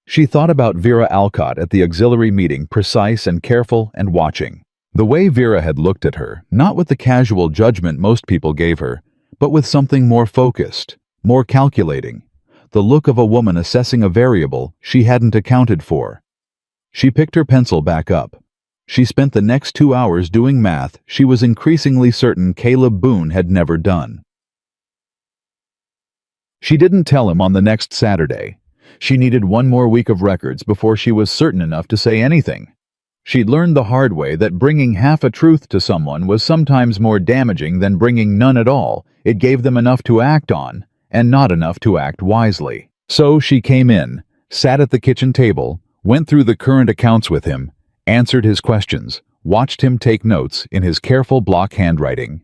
S1: She thought about Vera Alcott at the auxiliary meeting, precise and careful and watching. The way Vera had looked at her, not with the casual judgment most people gave her, but with something more focused, more calculating. The look of a woman assessing a variable she hadn't accounted for. She picked her pencil back up. She spent the next 2 hours doing math she was increasingly certain Caleb Boone had never done. She didn't tell him on the next Saturday. She needed 1 more week of records before she was certain enough to say anything. She'd learned the hard way that bringing half a truth to someone was sometimes more damaging than bringing none at all. It gave them enough to act on, and not enough to act wisely. So she came in, sat at the kitchen table, went through the current accounts with him, answered his questions, watched him take notes in his careful block handwriting.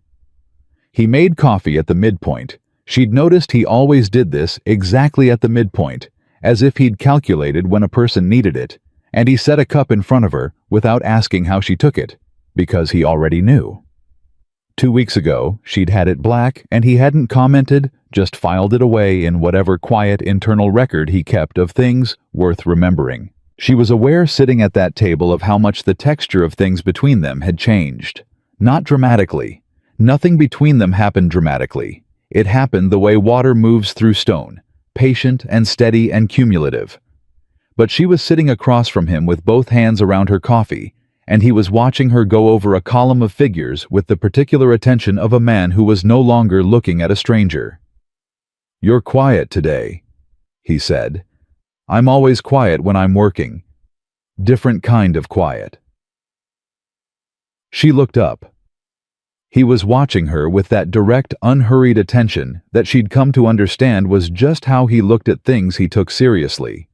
S1: He made coffee at the midpoint. She'd noticed he always did this exactly at the midpoint, as if he'd calculated when a person needed it, and he set a cup in front of her without asking how she took it, because he already knew. 2 weeks ago, she'd had it black, and he hadn't commented, just filed it away in whatever quiet internal record he kept of things worth remembering. She was aware sitting at that table of how much the texture of things between them had changed. Not dramatically. Nothing between them happened dramatically. It happened the way water moves through stone, patient and steady and cumulative. But she was sitting across from him with both hands around her coffee, and he was watching her go over a column of figures with the particular attention of a man who was no longer looking at a stranger. "You're quiet today," he said. "I'm always quiet when I'm working. Different kind of quiet." She looked up. He was watching her with that direct, unhurried attention that she'd come to understand was just how he looked at things he took seriously.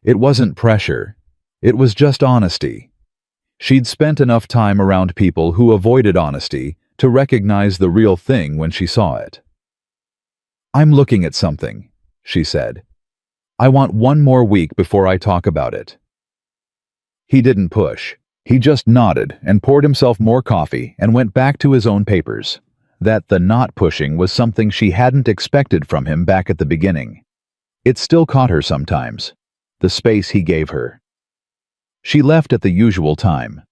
S1: It wasn't pressure. It was just honesty. She'd spent enough time around people who avoided honesty to recognize the real thing when she saw it. "I'm looking at something," she said. "I want one more week before I talk about it." He didn't push. He just nodded and poured himself more coffee and went back to his own papers. That the not pushing was something she hadn't expected from him back at the beginning. It still caught her sometimes, the space he gave her. She left at the usual time.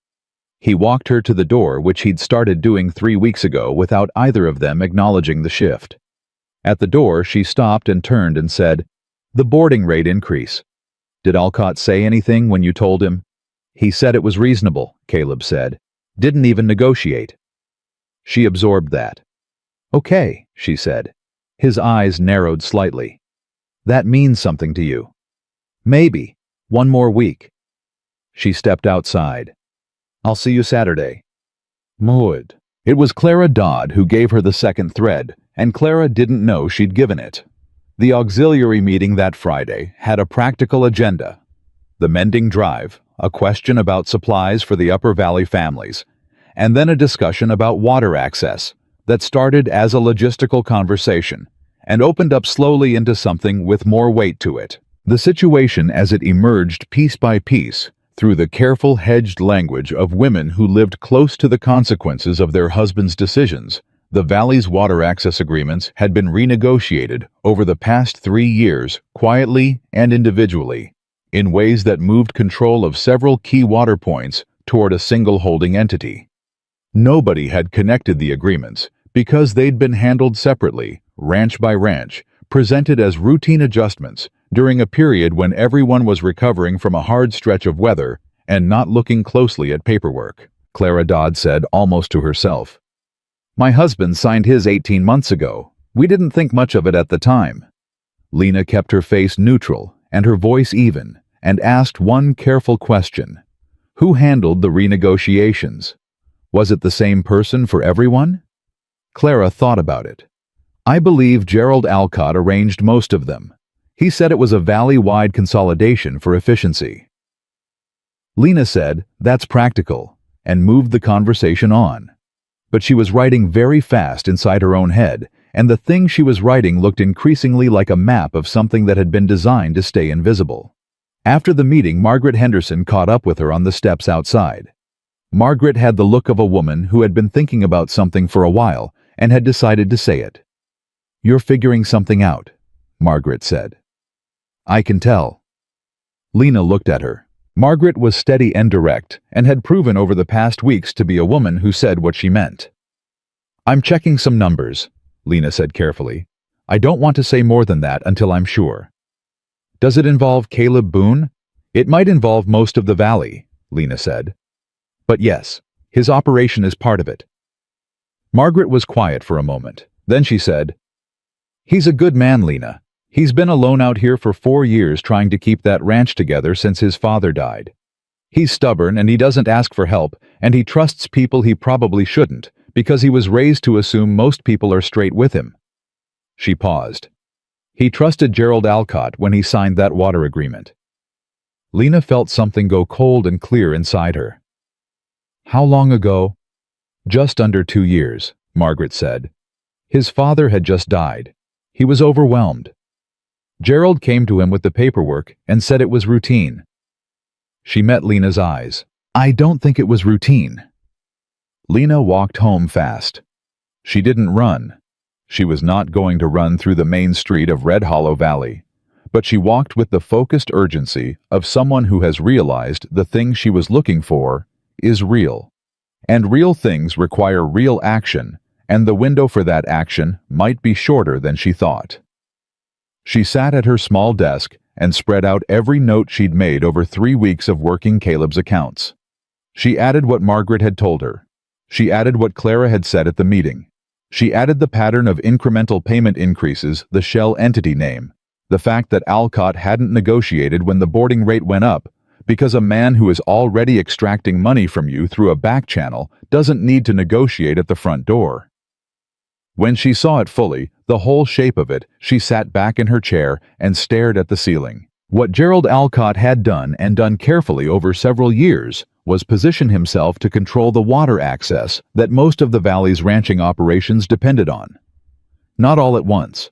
S1: He walked her to the door, which he'd started doing 3 weeks ago without either of them acknowledging the shift. At the door, she stopped and turned and said, "The boarding rate increase. Did Alcott say anything when you told him?" "He said it was reasonable," Caleb said. "Didn't even negotiate." She absorbed that. "Okay," she said. His eyes narrowed slightly. "That means something to you." "Maybe. One more week." She stepped outside. "I'll see you Saturday." Mood. It was Clara Dodd who gave her the second thread, and Clara didn't know she'd given it. The auxiliary meeting that Friday had a practical agenda. The mending drive, a question about supplies for the Upper Valley families, and then a discussion about water access that started as a logistical conversation and opened up slowly into something with more weight to it. The situation as it emerged piece by piece through the careful hedged language of women who lived close to the consequences of their husbands' decisions. The Valley's water access agreements had been renegotiated over the past 3 years, quietly and individually, in ways that moved control of several key water points toward a single holding entity. Nobody had connected the agreements because they'd been handled separately, ranch by ranch, presented as routine adjustments during a period when everyone was recovering from a hard stretch of weather and not looking closely at paperwork. Clara Dodd said almost to herself, "My husband signed his 18 months ago. We didn't think much of it at the time." Lena kept her face neutral and her voice even, and asked one careful question. Who handled the renegotiations? Was it the same person for everyone? Clara thought about it. "I believe Gerald Alcott arranged most of them. He said it was a valley-wide consolidation for efficiency." Lena said, "That's practical," and moved the conversation on. But she was writing very fast inside her own head, and the thing she was writing looked increasingly like a map of something that had been designed to stay invisible. After the meeting, Margaret Henderson caught up with her on the steps outside. Margaret had the look of a woman who had been thinking about something for a while and had decided to say it. "You're figuring something out," Margaret said. "I can tell." Lena looked at her. Margaret was steady and direct and had proven over the past weeks to be a woman who said what she meant. "I'm checking some numbers," Lena said carefully. "I don't want to say more than that until I'm sure." "Does it involve Caleb Boone?" "It might involve most of the valley," Lena said. "But yes, his operation is part of it." Margaret was quiet for a moment. Then she said, "He's a good man, Lena. He's been alone out here for 4 years trying to keep that ranch together since his father died. He's stubborn and he doesn't ask for help, and he trusts people he probably shouldn't because he was raised to assume most people are straight with him." She paused. "He trusted Gerald Alcott when he signed that water agreement." Lena felt something go cold and clear inside her. "How long ago?" "Just under 2 years," Margaret said. "His father had just died. He was overwhelmed. Gerald came to him with the paperwork and said it was routine." She met Lena's eyes. "I don't think it was routine." Lena walked home fast. She didn't run. She was not going to run through the main street of Red Hollow Valley, but she walked with the focused urgency of someone who has realized the thing she was looking for is real. And real things require real action, and the window for that action might be shorter than she thought. She sat at her small desk and spread out every note she'd made over 3 weeks of working Caleb's accounts. She added what Margaret had told her. She added what Clara had said at the meeting. She added the pattern of incremental payment increases, the shell entity name, the fact that Alcott hadn't negotiated when the boarding rate went up, because a man who is already extracting money from you through a back channel doesn't need to negotiate at the front door. When she saw it fully, the whole shape of it, she sat back in her chair and stared at the ceiling. What Gerald Alcott had done, and done carefully over several years, was position himself to control the water access that most of the valley's ranching operations depended on. Not all at once.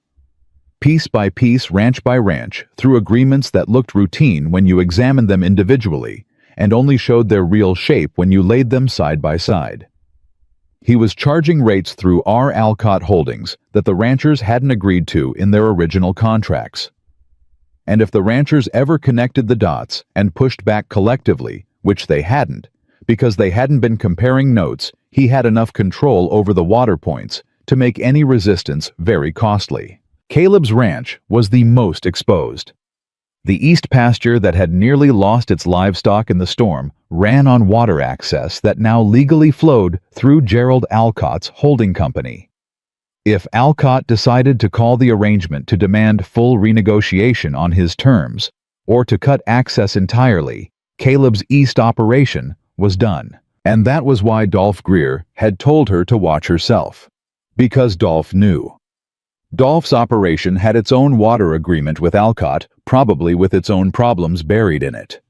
S1: Piece by piece, ranch by ranch, through agreements that looked routine when you examined them individually, and only showed their real shape when you laid them side by side. He was charging rates through R. Alcott Holdings that the ranchers hadn't agreed to in their original contracts. And if the ranchers ever connected the dots and pushed back collectively, which they hadn't, because they hadn't been comparing notes, he had enough control over the water points to make any resistance very costly. Caleb's ranch was the most exposed. The east pasture that had nearly lost its livestock in the storm ran on water access that now legally flowed through Gerald Alcott's holding company. If Alcott decided to call the arrangement to demand full renegotiation on his terms, or to cut access entirely, Caleb's east operation was done. And that was why Dolph Greer had told her to watch herself. Because Dolph knew. Dolph's operation had its own water agreement with Alcott, probably with its own problems buried in it.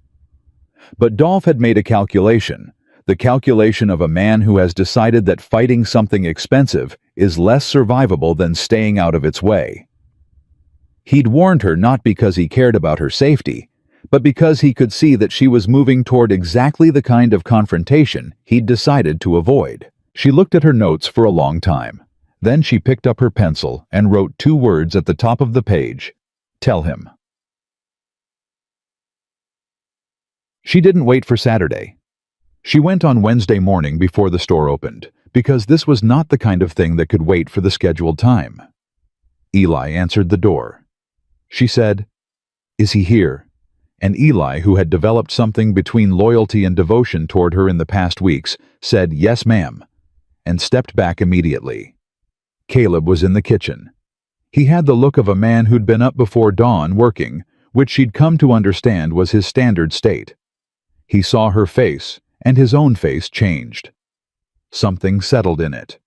S1: But Dolph had made a calculation, the calculation of a man who has decided that fighting something expensive is less survivable than staying out of its way. He'd warned her not because he cared about her safety, but because he could see that she was moving toward exactly the kind of confrontation he'd decided to avoid. She looked at her notes for a long time. Then she picked up her pencil and wrote 2 words at the top of the page. Tell him. She didn't wait for Saturday. She went on Wednesday morning before the store opened, because this was not the kind of thing that could wait for the scheduled time. Eli answered the door. She said, "Is he here?" And Eli, who had developed something between loyalty and devotion toward her in the past weeks, said, "Yes, ma'am," and stepped back immediately. Caleb was in the kitchen. He had the look of a man who'd been up before dawn working, which she'd come to understand was his standard state. He saw her face, and his own face changed. Something settled in it.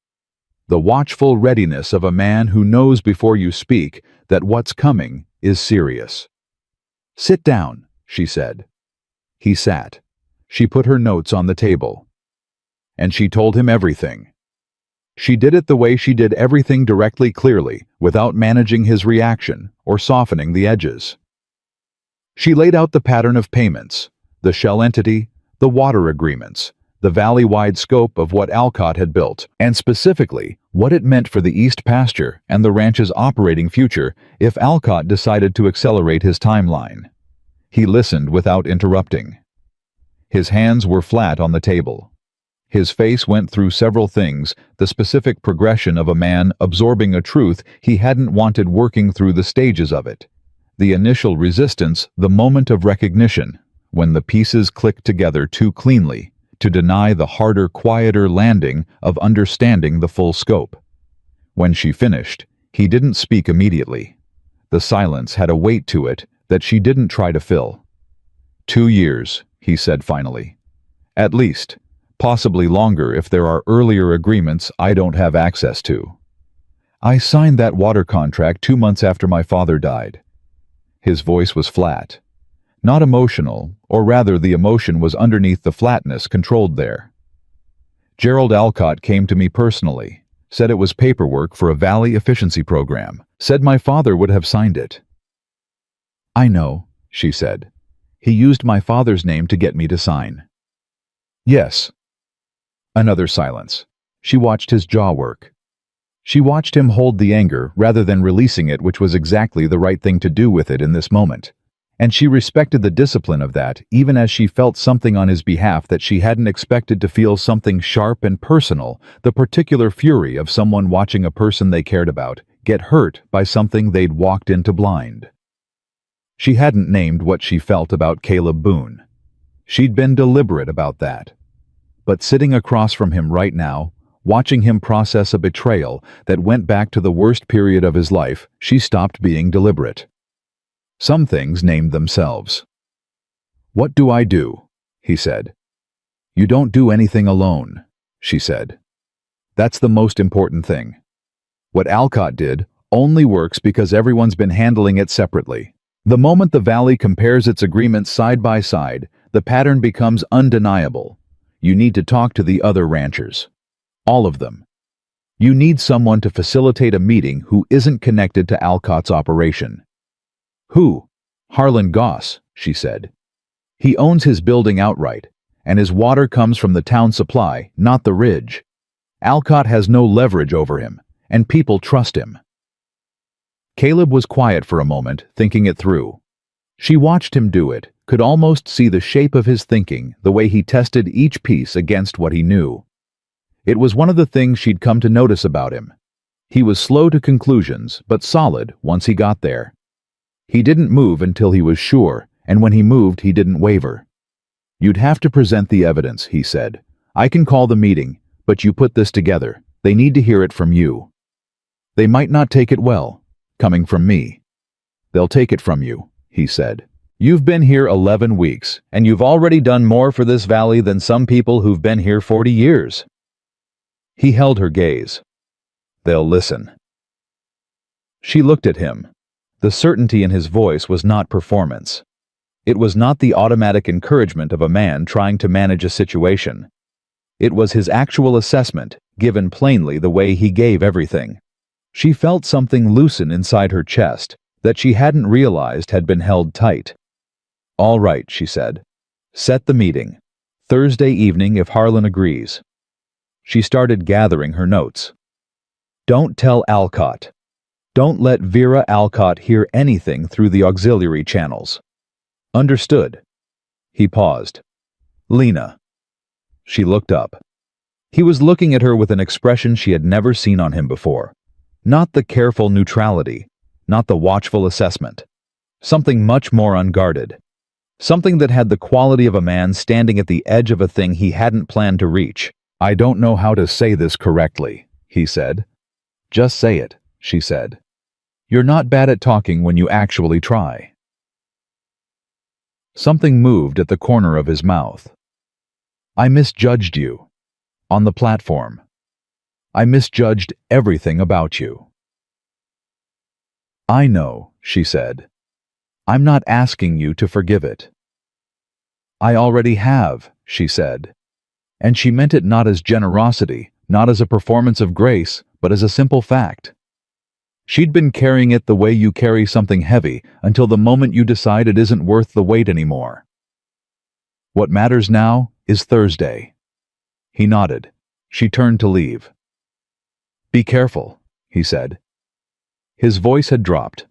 S1: The watchful readiness of a man who knows before you speak that what's coming is serious. "Sit down," she said. He sat. She put her notes on the table. And she told him everything. She did it the way she did everything directly, clearly, without managing his reaction or softening the edges. She laid out the pattern of payments, the shell entity, the water agreements, the valley-wide scope of what Alcott had built, and specifically what it meant for the east pasture and the ranch's operating future if Alcott decided to accelerate his timeline. He listened without interrupting. His hands were flat on the table. His face went through several things, the specific progression of a man absorbing a truth he hadn't wanted, working through the stages of it. The initial resistance, the moment of recognition, when the pieces clicked together too cleanly, to deny the harder, quieter landing of understanding the full scope. When she finished, he didn't speak immediately. The silence had a weight to it that she didn't try to fill. 2 years, he said finally. At least. Possibly longer if there are earlier agreements I don't have access to. I signed that water contract 2 months after my father died. His voice was flat. Not emotional, or rather the emotion was underneath the flatness controlled there. Gerald Alcott came to me personally, said it was paperwork for a valley efficiency program, said my father would have signed it. I know, she said. He used my father's name to get me to sign. Yes. Another silence. She watched his jaw work. She watched him hold the anger rather than releasing it, which was exactly the right thing to do with it in this moment. And she respected the discipline of that, even as she felt something on his behalf that she hadn't expected to feel, something sharp and personal, the particular fury of someone watching a person they cared about get hurt by something they'd walked into blind. She hadn't named what she felt about Caleb Boone. She'd been deliberate about that. But sitting across from him right now, Watching him process a betrayal that went back to the worst period of his life, she stopped being deliberate. Some things named themselves. "What do I do?" he said. "You don't do anything alone," she said. "That's the most important thing. What Alcott did only works because everyone's been handling it separately. The moment the valley compares its agreements side by side, the pattern becomes undeniable. You need to talk to the other ranchers. All of them. You need someone to facilitate a meeting who isn't connected to Alcott's operation." "Who?" "Harlan Goss," she said. "He owns his building outright, and his water comes from the town supply, not the ridge. Alcott has no leverage over him, and people trust him." Caleb was quiet for a moment, thinking it through. She watched him do it, could almost see the shape of his thinking, the way he tested each piece against what he knew. It was one of the things she'd come to notice about him. He was slow to conclusions, but solid once he got there. He didn't move until he was sure, and when he moved, he didn't waver. "You'd have to present the evidence," he said. "I can call the meeting, but you put this together. They need to hear it from you. They might not take it well, coming from me." "They'll take it from you," he said. "You've been here 11 weeks, and you've already done more for this valley than some people who've been here 40 years. He held her gaze. "They'll listen." She looked at him. The certainty in his voice was not performance. It was not the automatic encouragement of a man trying to manage a situation. It was his actual assessment, given plainly the way he gave everything. She felt something loosen inside her chest that she hadn't realized had been held tight. "All right," she said. "Set the meeting. Thursday evening if Harlan agrees." She started gathering her notes. "Don't tell Alcott. Don't let Vera Alcott hear anything through the auxiliary channels." "Understood." He paused. "Lena." She looked up. He was looking at her with an expression she had never seen on him before. Not the careful neutrality, not the watchful assessment. Something much more unguarded. Something that had the quality of a man standing at the edge of a thing he hadn't planned to reach. "I don't know how to say this correctly," he said. "Just say it," she said. "You're not bad at talking when you actually try." Something moved at the corner of his mouth. "I misjudged you. On the platform. I misjudged everything about you." "I know," she said. "I'm not asking you to forgive it." "I already have," she said. And she meant it not as generosity, not as a performance of grace, but as a simple fact. She'd been carrying it the way you carry something heavy until the moment you decide it isn't worth the weight anymore. "What matters now is Thursday." He nodded. She turned to leave. "Be careful," he said. His voice had dropped.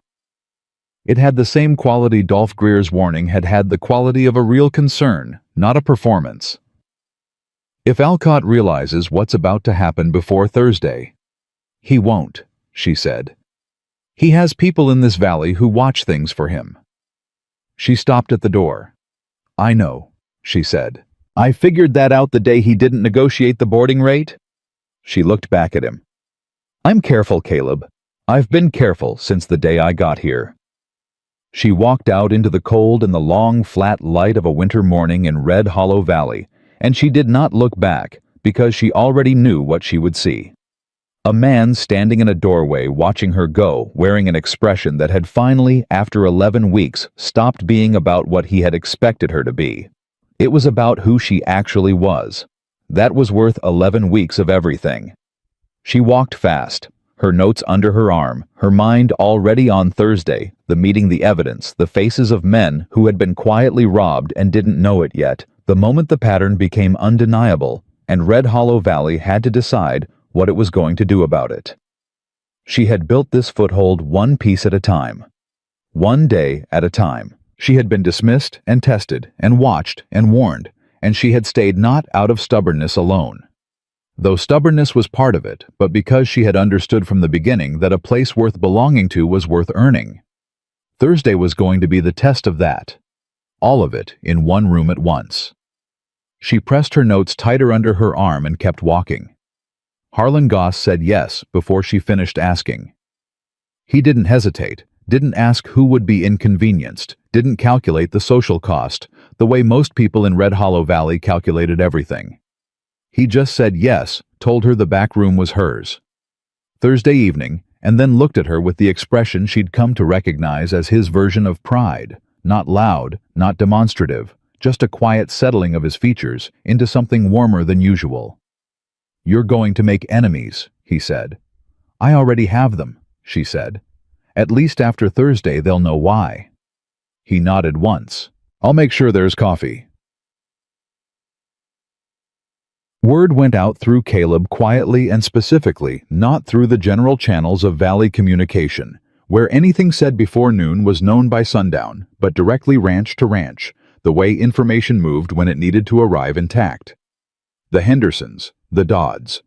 S1: It had the same quality Dolph Greer's warning had the quality of a real concern, not a performance. "If Alcott realizes what's about to happen before Thursday." "He won't," she said. "He has people in this valley who watch things for him." She stopped at the door. "I know," she said. "I figured that out the day he didn't negotiate the boarding rate." She looked back at him. "I'm careful, Caleb. I've been careful since the day I got here." She walked out into the cold and the long, flat light of a winter morning in Red Hollow Valley, and she did not look back because she already knew what she would see. A man standing in a doorway watching her go, wearing an expression that had finally, after 11 weeks, stopped being about what he had expected her to be. It was about who she actually was. That was worth 11 weeks of everything. She walked fast, her notes under her arm, her mind already on Thursday, the meeting, the evidence, the faces of men who had been quietly robbed and didn't know it yet, the moment the pattern became undeniable, and Red Hollow Valley had to decide what it was going to do about it. She had built this foothold one piece at a time. One day at a time. She had been dismissed and tested and watched and warned, and she had stayed not out of stubbornness alone. Though stubbornness was part of it, but because she had understood from the beginning that a place worth belonging to was worth earning. Thursday was going to be the test of that. All of it in one room at once. She pressed her notes tighter under her arm and kept walking. Harlan Goss said yes before she finished asking. He didn't hesitate, didn't ask who would be inconvenienced, didn't calculate the social cost, the way most people in Red Hollow Valley calculated everything. He just said yes, told her the back room was hers. Thursday evening, and then looked at her with the expression she'd come to recognize as his version of pride, not loud, not demonstrative, just a quiet settling of his features into something warmer than usual. "You're going to make enemies," he said. "I already have them," she said. "At least after Thursday they'll know why." He nodded once. "I'll make sure there's coffee." Word went out through Caleb quietly and specifically, not through the general channels of Valley communication, where anything said before noon was known by sundown, but directly ranch to ranch, the way information moved when it needed to arrive intact. The Hendersons, the Dodds,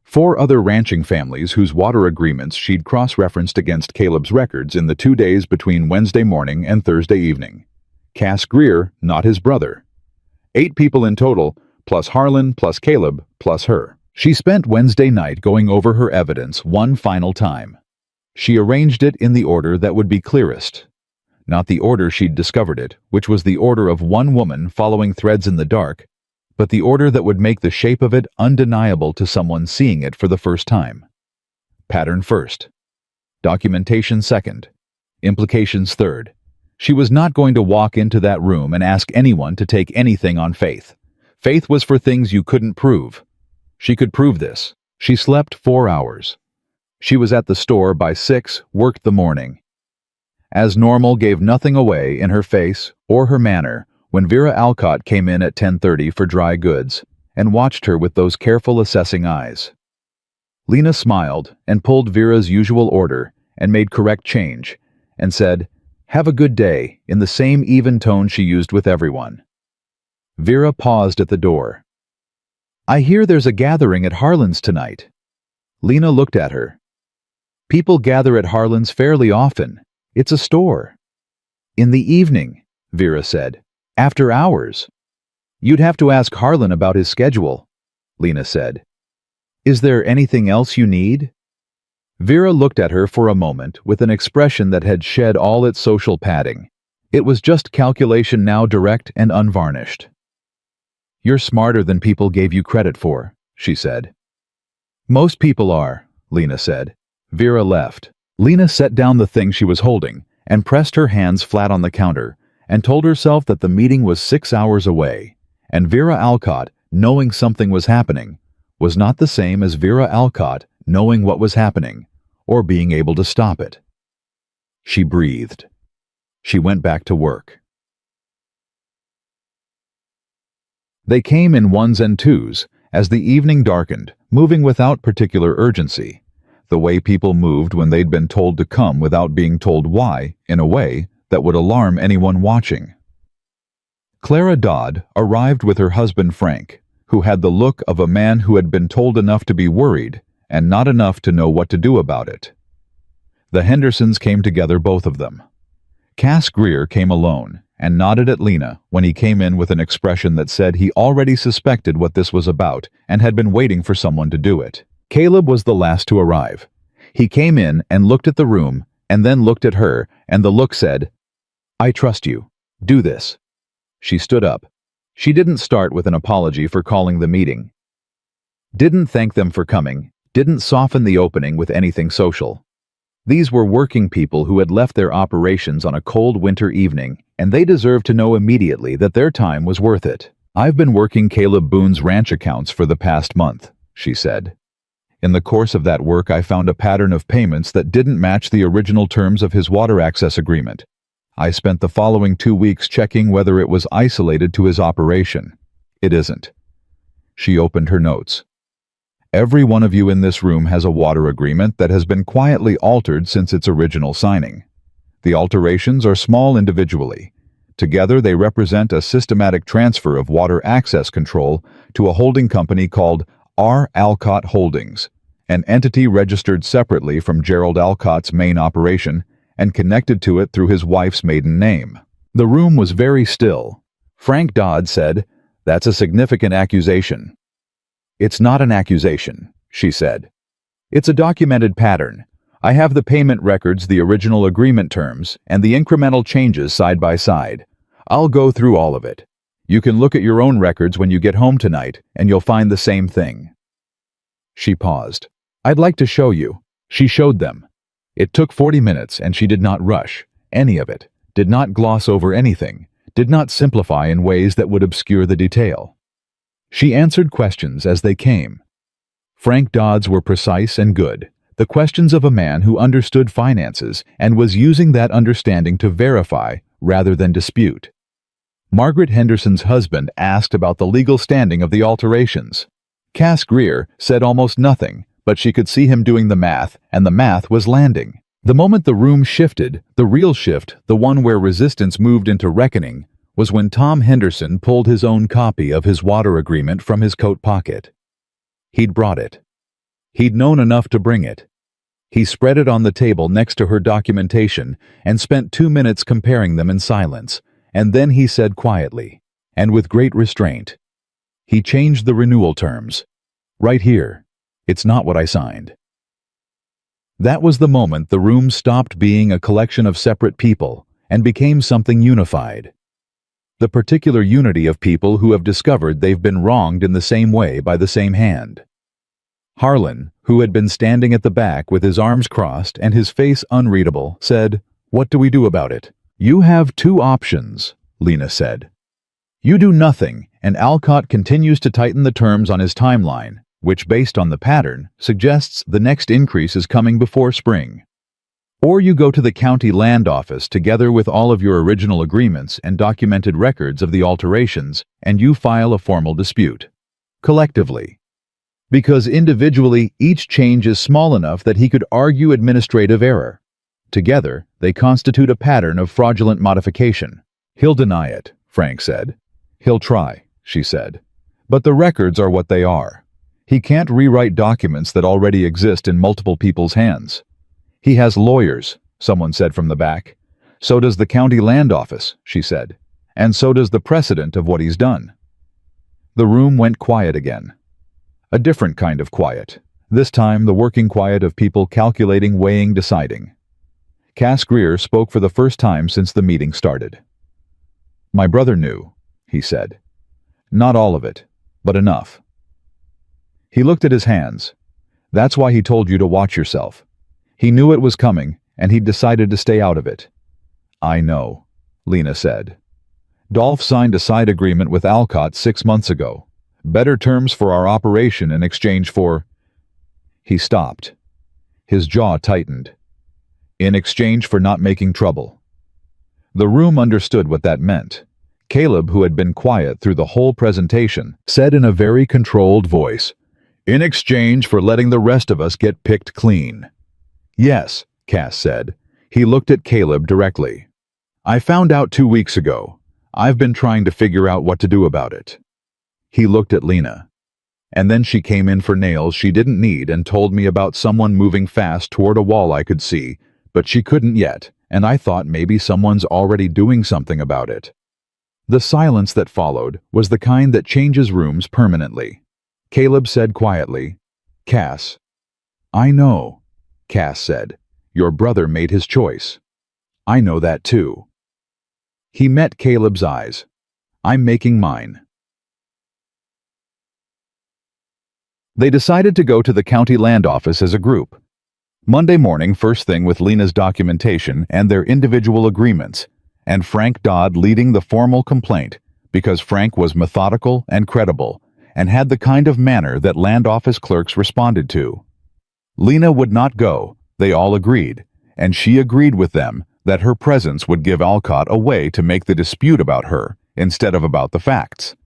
S1: 4 other ranching families whose water agreements she'd cross-referenced against Caleb's records in the 2 days between Wednesday morning and Thursday evening. Cass Greer, not his brother. 8 people in total, plus Harlan, plus Caleb, plus her. She spent Wednesday night going over her evidence one final time. She arranged it in the order that would be clearest. Not the order she'd discovered it, which was the order of one woman following threads in the dark, but the order that would make the shape of it undeniable to someone seeing it for the first time. Pattern first. Documentation second. Implications third. She was not going to walk into that room and ask anyone to take anything on faith. Faith was for things you couldn't prove. She could prove this. She slept 4 hours. She was at the store by 6, worked the morning. As normal, gave nothing away in her face or her manner when Vera Alcott came in at 10:30 for dry goods and watched her with those careful assessing eyes. Lena smiled and pulled Vera's usual order and made correct change and said, "Have a good day," in the same even tone she used with everyone. Vera paused at the door. "I hear there's a gathering at Harlan's tonight." Lena looked at her. "People gather at Harlan's fairly often. It's a store." "In the evening," Vera said. "After hours." "You'd have to ask Harlan about his schedule," Lena said. "Is there anything else you need?" Vera looked at her for a moment with an expression that had shed all its social padding. It was just calculation now, direct and unvarnished. "You're smarter than people gave you credit for," she said. "Most people are," Lena said. Vera left. Lena set down the thing she was holding and pressed her hands flat on the counter and told herself that the meeting was 6 hours away, and Vera Alcott, knowing something was happening, was not the same as Vera Alcott knowing what was happening or being able to stop it. She breathed. She went back to work. They came in ones and twos as the evening darkened, moving without particular urgency, the way people moved when they'd been told to come without being told why, in a way that would alarm anyone watching. Clara Dodd arrived with her husband Frank, who had the look of a man who had been told enough to be worried and not enough to know what to do about it. The Hendersons came together, both of them. Cass Greer came alone and nodded at Lena when he came in with an expression that said he already suspected what this was about and had been waiting for someone to do it. Caleb was the last to arrive. He came in and looked at the room and then looked at her, and the look said, "I trust you. Do this." She stood up. She didn't start with an apology for calling the meeting. Didn't thank them for coming, didn't soften the opening with anything social. These were working people who had left their operations on a cold winter evening, and they deserved to know immediately that their time was worth it. "I've been working Caleb Boone's ranch accounts for the past month," she said. "In the course of that work, I found a pattern of payments that didn't match the original terms of his water access agreement. I spent the following 2 weeks checking whether it was isolated to his operation. It isn't." She opened her notes. "Every one of you in this room has a water agreement that has been quietly altered since its original signing. The alterations are small individually. Together they represent a systematic transfer of water access control to a holding company called R. Alcott Holdings, an entity registered separately from Gerald Alcott's main operation and connected to it through his wife's maiden name." The room was very still. Frank Dodd said, "That's a significant accusation." "It's not an accusation," she said. It's a documented pattern. I have the payment records, the original agreement terms, and the incremental changes side by side. I'll go through all of it. You can look at your own records when you get home tonight, and you'll find the same thing. She paused. I'd like to show you. She showed them. It took 40 minutes, and she did not rush any of it, did not gloss over anything, did not simplify in ways that would obscure the detail. She answered questions as they came. Frank Dodd's were precise and good, the questions of a man who understood finances and was using that understanding to verify rather than dispute. Margaret Henderson's husband asked about the legal standing of the alterations. Cass Greer said almost nothing, but she could see him doing the math, and the math was landing. The moment the room shifted, the real shift, the one where resistance moved into reckoning, was when Tom Henderson pulled his own copy of his water agreement from his coat pocket. He'd brought it. He'd known enough to bring it. He spread it on the table next to her documentation and spent 2 minutes comparing them in silence, and then he said quietly, and with great restraint, he changed the renewal terms. Right here. It's not what I signed. That was the moment the room stopped being a collection of separate people and became something unified. The particular unity of people who have discovered they've been wronged in the same way by the same hand. Harlan, who had been standing at the back with his arms crossed and his face unreadable, said, "What do we do about it?" "You have 2 options," Lena said. "You do nothing, and Alcott continues to tighten the terms on his timeline, which, based on the pattern, suggests the next increase is coming before spring. Or you go to the county land office together with all of your original agreements and documented records of the alterations, and you file a formal dispute. Collectively. Because individually, each change is small enough that he could argue administrative error. Together, they constitute a pattern of fraudulent modification." "He'll deny it," Frank said. "He'll try," she said. "But the records are what they are. He can't rewrite documents that already exist in multiple people's hands." "He has lawyers," someone said from the back. "So does the county land office," she said. "And so does the precedent of what he's done." The room went quiet again. A different kind of quiet. This time the working quiet of people calculating, weighing, deciding. Cass Greer spoke for the first time since the meeting started. "My brother knew," he said. "Not all of it, but enough." He looked at his hands. "That's why he told you to watch yourself. He knew it was coming, and he'd decided to stay out of it." "I know," Lena said. "Dolph signed a side agreement with Alcott 6 months ago. Better terms for our operation in exchange for—" He stopped. His jaw tightened. "In exchange for not making trouble." The room understood what that meant. Caleb, who had been quiet through the whole presentation, said in a very controlled voice, "In exchange for letting the rest of us get picked clean." "Yes," Cass said. He looked at Caleb directly. "I found out 2 weeks ago. I've been trying to figure out what to do about it." He looked at Lena. "And then she came in for nails she didn't need and told me about someone moving fast toward a wall I could see, but she couldn't yet, and I thought maybe someone's already doing something about it." The silence that followed was the kind that changes rooms permanently. Caleb said quietly, "Cass." "I know," Cass said. "Your brother made his choice. I know that too." He met Caleb's eyes. "I'm making mine." They decided to go to the county land office as a group. Monday morning, first thing, with Lena's documentation and their individual agreements, and Frank Dodd leading the formal complaint because Frank was methodical and credible and had the kind of manner that land office clerks responded to. Lena would not go, they all agreed, and she agreed with them that her presence would give Alcott a way to make the dispute about her instead of about the facts.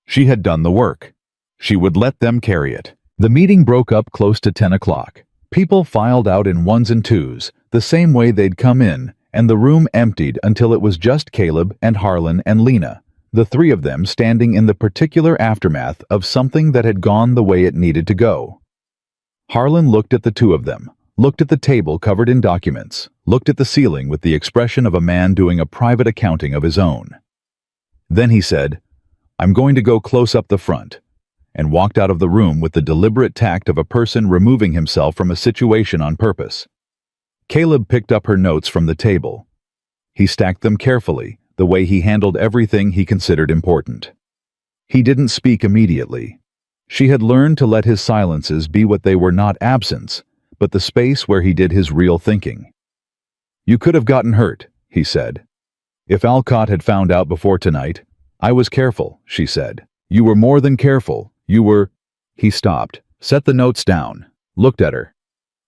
S1: She had done the work. She would let them carry it. The meeting broke up close to 10 o'clock. People filed out in ones and twos, the same way they'd come in, and the room emptied until it was just Caleb and Harlan and Lena, the 3 of them standing in the particular aftermath of something that had gone the way it needed to go. Harlan looked at the 2 of them, looked at the table covered in documents, looked at the ceiling with the expression of a man doing a private accounting of his own. Then he said, "I'm going to go close up the front. and walked out of the room with the deliberate tact of a person removing himself from a situation on purpose. Caleb picked up her notes from the table. He stacked them carefully, the way he handled everything he considered important. He didn't speak immediately. She had learned to let his silences be what they were, not absence, but the space where he did his real thinking. "You could have gotten hurt," he said. "If Alcott had found out before tonight." "I was careful," she said. "You were more than careful. You were—" He stopped, set the notes down, looked at her.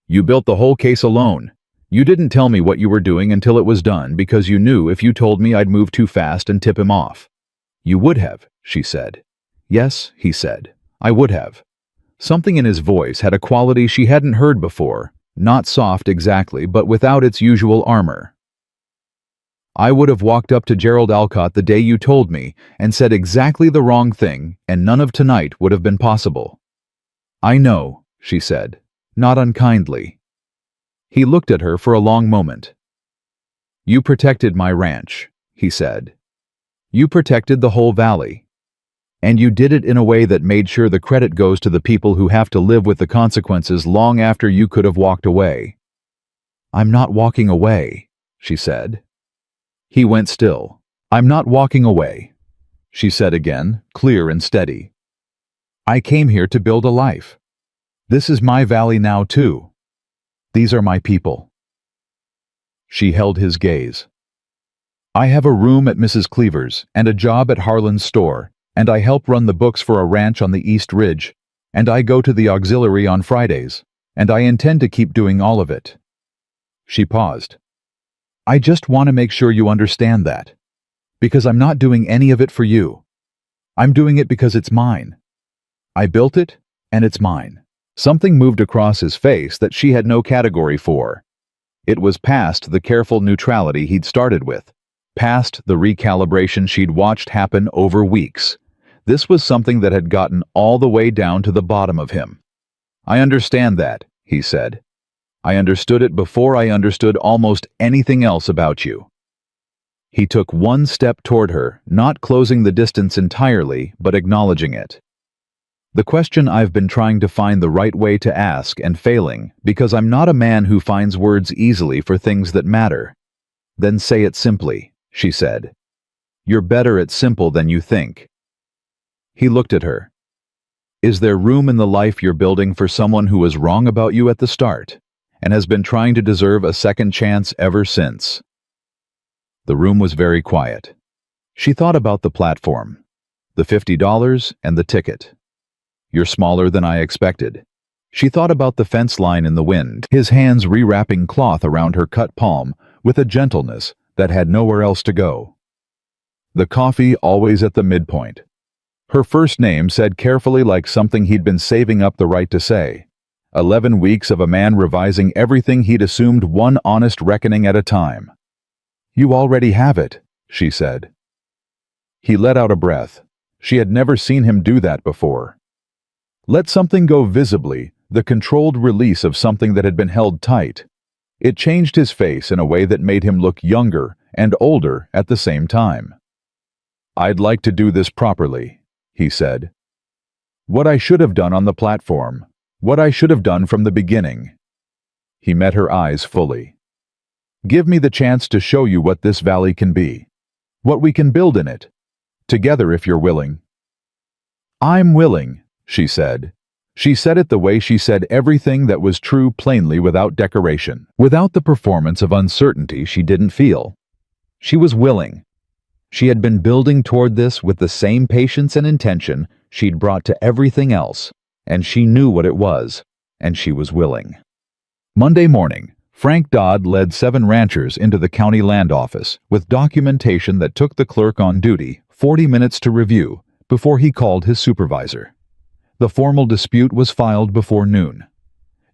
S1: "You built the whole case alone. You didn't tell me what you were doing until it was done because you knew if you told me I'd move too fast and tip him off." "You would have," she said. "Yes," he said. "I would have." Something in his voice had a quality she hadn't heard before, not soft exactly, but without its usual armor. "I would have walked up to Gerald Alcott the day you told me and said exactly the wrong thing, and none of tonight would have been possible." "I know," she said, not unkindly. He looked at her for a long moment. "You protected my ranch," he said. "You protected the whole valley. And you did it in a way that made sure the credit goes to the people who have to live with the consequences long after you could have walked away." "I'm not walking away," she said. He went still. "I'm not walking away," she said again, clear and steady. "I came here to build a life. This is my valley now, too. These are my people." She held his gaze. "I have a room at Mrs. Cleaver's and a job at Harlan's store, and I help run the books for a ranch on the East Ridge, and I go to the auxiliary on Fridays, and I intend to keep doing all of it." She paused. "I just want to make sure you understand that. Because I'm not doing any of it for you. I'm doing it because it's mine. I built it, and it's mine." Something moved across his face that she had no category for. It was past the careful neutrality he'd started with, past the recalibration she'd watched happen over weeks. This was something that had gotten all the way down to the bottom of him. "I understand that," he said. "I understood it before I understood almost anything else about you." He took one step toward her, not closing the distance entirely, but acknowledging it. "The question I've been trying to find the right way to ask and failing, because I'm not a man who finds words easily for things that matter." "Then say it simply," she said. "You're better at simple than you think." He looked at her. "Is there room in the life you're building for someone who was wrong about you at the start, and has been trying to deserve a second chance ever since?" The room was very quiet. She thought about the platform, the $50 and the ticket. "You're smaller than I expected." She thought about the fence line in the wind, his hands rewrapping cloth around her cut palm with a gentleness that had nowhere else to go. The coffee always at the midpoint. Her first name said carefully, like something he'd been saving up the right to say. 11 weeks of a man revising everything he'd assumed, one honest reckoning at a time. "You already have it," she said. He let out a breath. She had never seen him do that before. Let something go visibly, the controlled release of something that had been held tight. It changed his face in a way that made him look younger and older at the same time. "I'd like to do this properly," he said. "What I should have done on the platform, what I should have done from the beginning." He met her eyes fully. "Give me the chance to show you what this valley can be, what we can build in it, together if you're willing." "I'm willing," she said. She said it the way she said everything that was true, plainly, without decoration, without the performance of uncertainty she didn't feel. She was willing. She had been building toward this with the same patience and intention she'd brought to everything else, and she knew what it was, and she was willing. Monday morning, Frank Dodd led 7 ranchers into the county land office with documentation that took the clerk on duty 40 minutes to review before he called his supervisor. The formal dispute was filed before noon.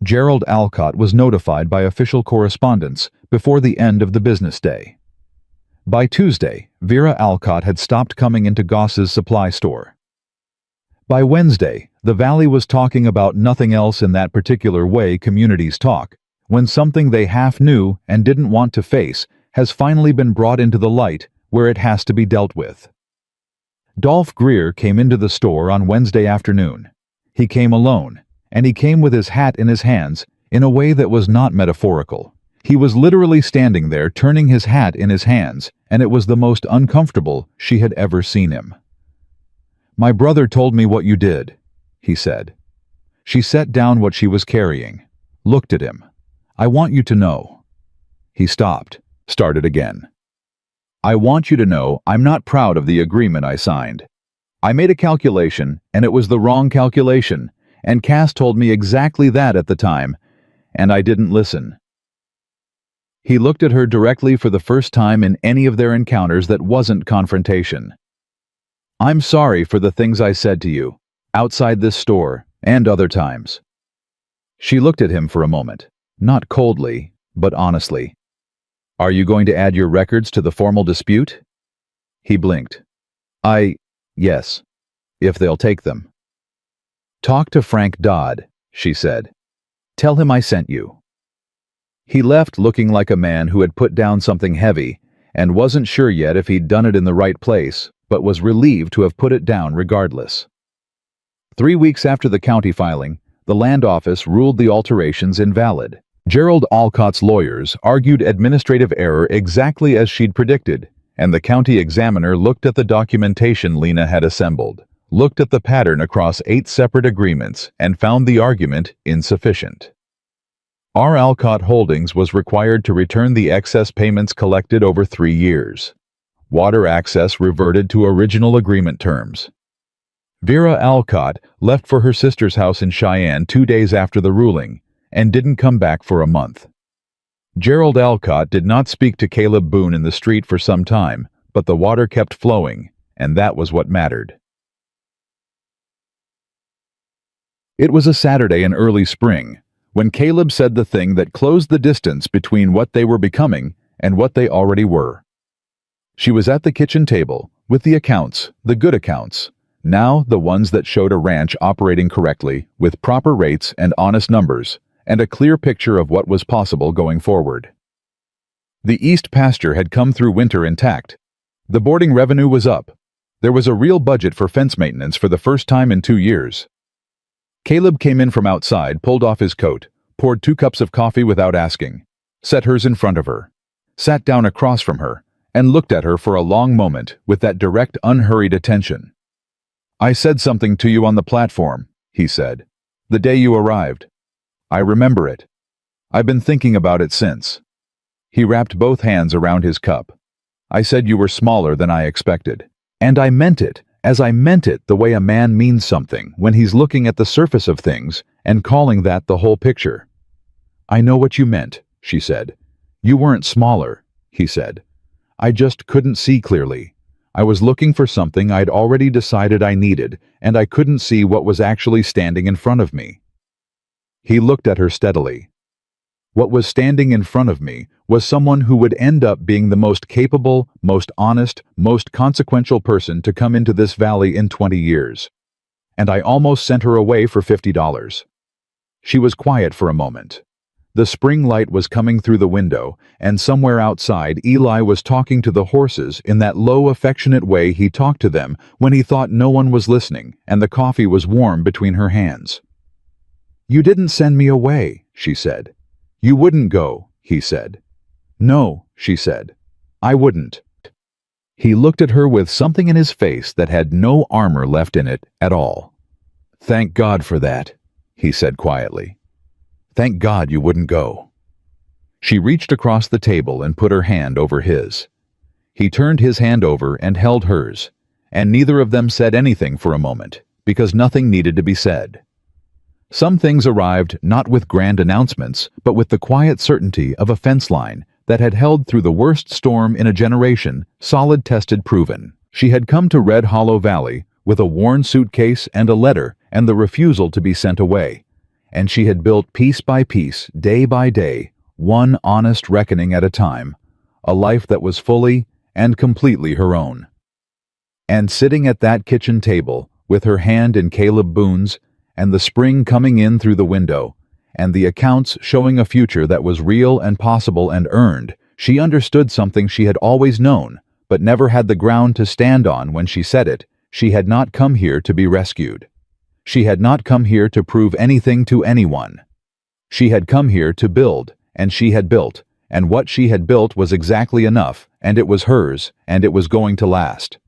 S1: Gerald Alcott was notified by official correspondence before the end of the business day. By Tuesday, Vera Alcott had stopped coming into Goss's supply store. By Wednesday, the valley was talking about nothing else in that particular way communities talk, when something they half knew and didn't want to face has finally been brought into the light where it has to be dealt with. Dolph Greer came into the store on Wednesday afternoon. He came alone, and he came with his hat in his hands in a way that was not metaphorical. He was literally standing there turning his hat in his hands, and it was the most uncomfortable she had ever seen him. "My brother told me what you did," he said. She set down what she was carrying, looked at him. "I want you to know." He stopped, started again. "I want you to know I'm not proud of the agreement I signed. I made a calculation, and it was the wrong calculation, and Cass told me exactly that at the time, and I didn't listen." He looked at her directly for the first time in any of their encounters that wasn't confrontation. "I'm sorry for the things I said to you, outside this store, and other times." She looked at him for a moment, not coldly, but honestly. "Are you going to add your records to the formal dispute?" He blinked. Yes, if they'll take them." "Talk to Frank Dodd," she said. "Tell him I sent you." He left looking like a man who had put down something heavy and wasn't sure yet if he'd done it in the right place, but was relieved to have put it down regardless. 3 weeks after the county filing, the land office ruled the alterations invalid. Gerald Alcott's lawyers argued administrative error exactly as she'd predicted, and the county examiner looked at the documentation Lena had assembled, looked at the pattern across 8 separate agreements, and found the argument insufficient. R. Alcott Holdings was required to return the excess payments collected over 3 years. Water access reverted to original agreement terms. Vera Alcott left for her sister's house in Cheyenne 2 days after the ruling, and didn't come back for a month. Gerald Alcott did not speak to Caleb Boone in the street for some time, but the water kept flowing, and that was what mattered. It was a Saturday in early spring, when Caleb said the thing that closed the distance between what they were becoming and what they already were. She was at the kitchen table, with the accounts, the good accounts, now the ones that showed a ranch operating correctly, with proper rates and honest numbers, and a clear picture of what was possible going forward. The east pasture had come through winter intact. The boarding revenue was up. There was a real budget for fence maintenance for the first time in 2 years. Caleb came in from outside, pulled off his coat, poured 2 cups of coffee without asking, set hers in front of her, sat down across from her, and looked at her for a long moment with that direct, unhurried attention. "I said something to you on the platform," he said, "the day you arrived. I remember it. I've been thinking about it since." He wrapped both hands around his cup. "I said you were smaller than I expected. And I meant it, as I meant it the way a man means something when he's looking at the surface of things and calling that the whole picture." "I know what you meant," she said. "You weren't smaller," he said. "I just couldn't see clearly. I was looking for something I'd already decided I needed, and I couldn't see what was actually standing in front of me." He looked at her steadily. What was standing in front of me was someone who would end up being the most capable, most honest, most consequential person to come into this valley in 20 years. And I almost sent her away for $50. She was quiet for a moment. The spring light was coming through the window, and somewhere outside Eli was talking to the horses in that low, affectionate way he talked to them when he thought no one was listening and the coffee was warm between her hands. "You didn't send me away," she said. "You wouldn't go," he said. "No," she said. "I wouldn't." He looked at her with something in his face that had no armor left in it at all. "Thank God for that," he said quietly. "Thank God you wouldn't go." She reached across the table and put her hand over his. He turned his hand over and held hers, and neither of them said anything for a moment, because nothing needed to be said. Some things arrived not with grand announcements, but with the quiet certainty of a fence line that had held through the worst storm in a generation, solid, tested, proven. She had come to Red Hollow Valley with a worn suitcase and a letter and the refusal to be sent away. And she had built piece by piece, day by day, one honest reckoning at a time, a life that was fully and completely her own. And sitting at that kitchen table, with her hand in Caleb Boone's, and the spring coming in through the window, and the accounts showing a future that was real and possible and earned, she understood something she had always known, but never had the ground to stand on when she said it, She had not come here to be rescued. She had not come here to prove anything to anyone. She had come here to build, and she had built, and what she had built was exactly enough, and it was hers, and it was going to last.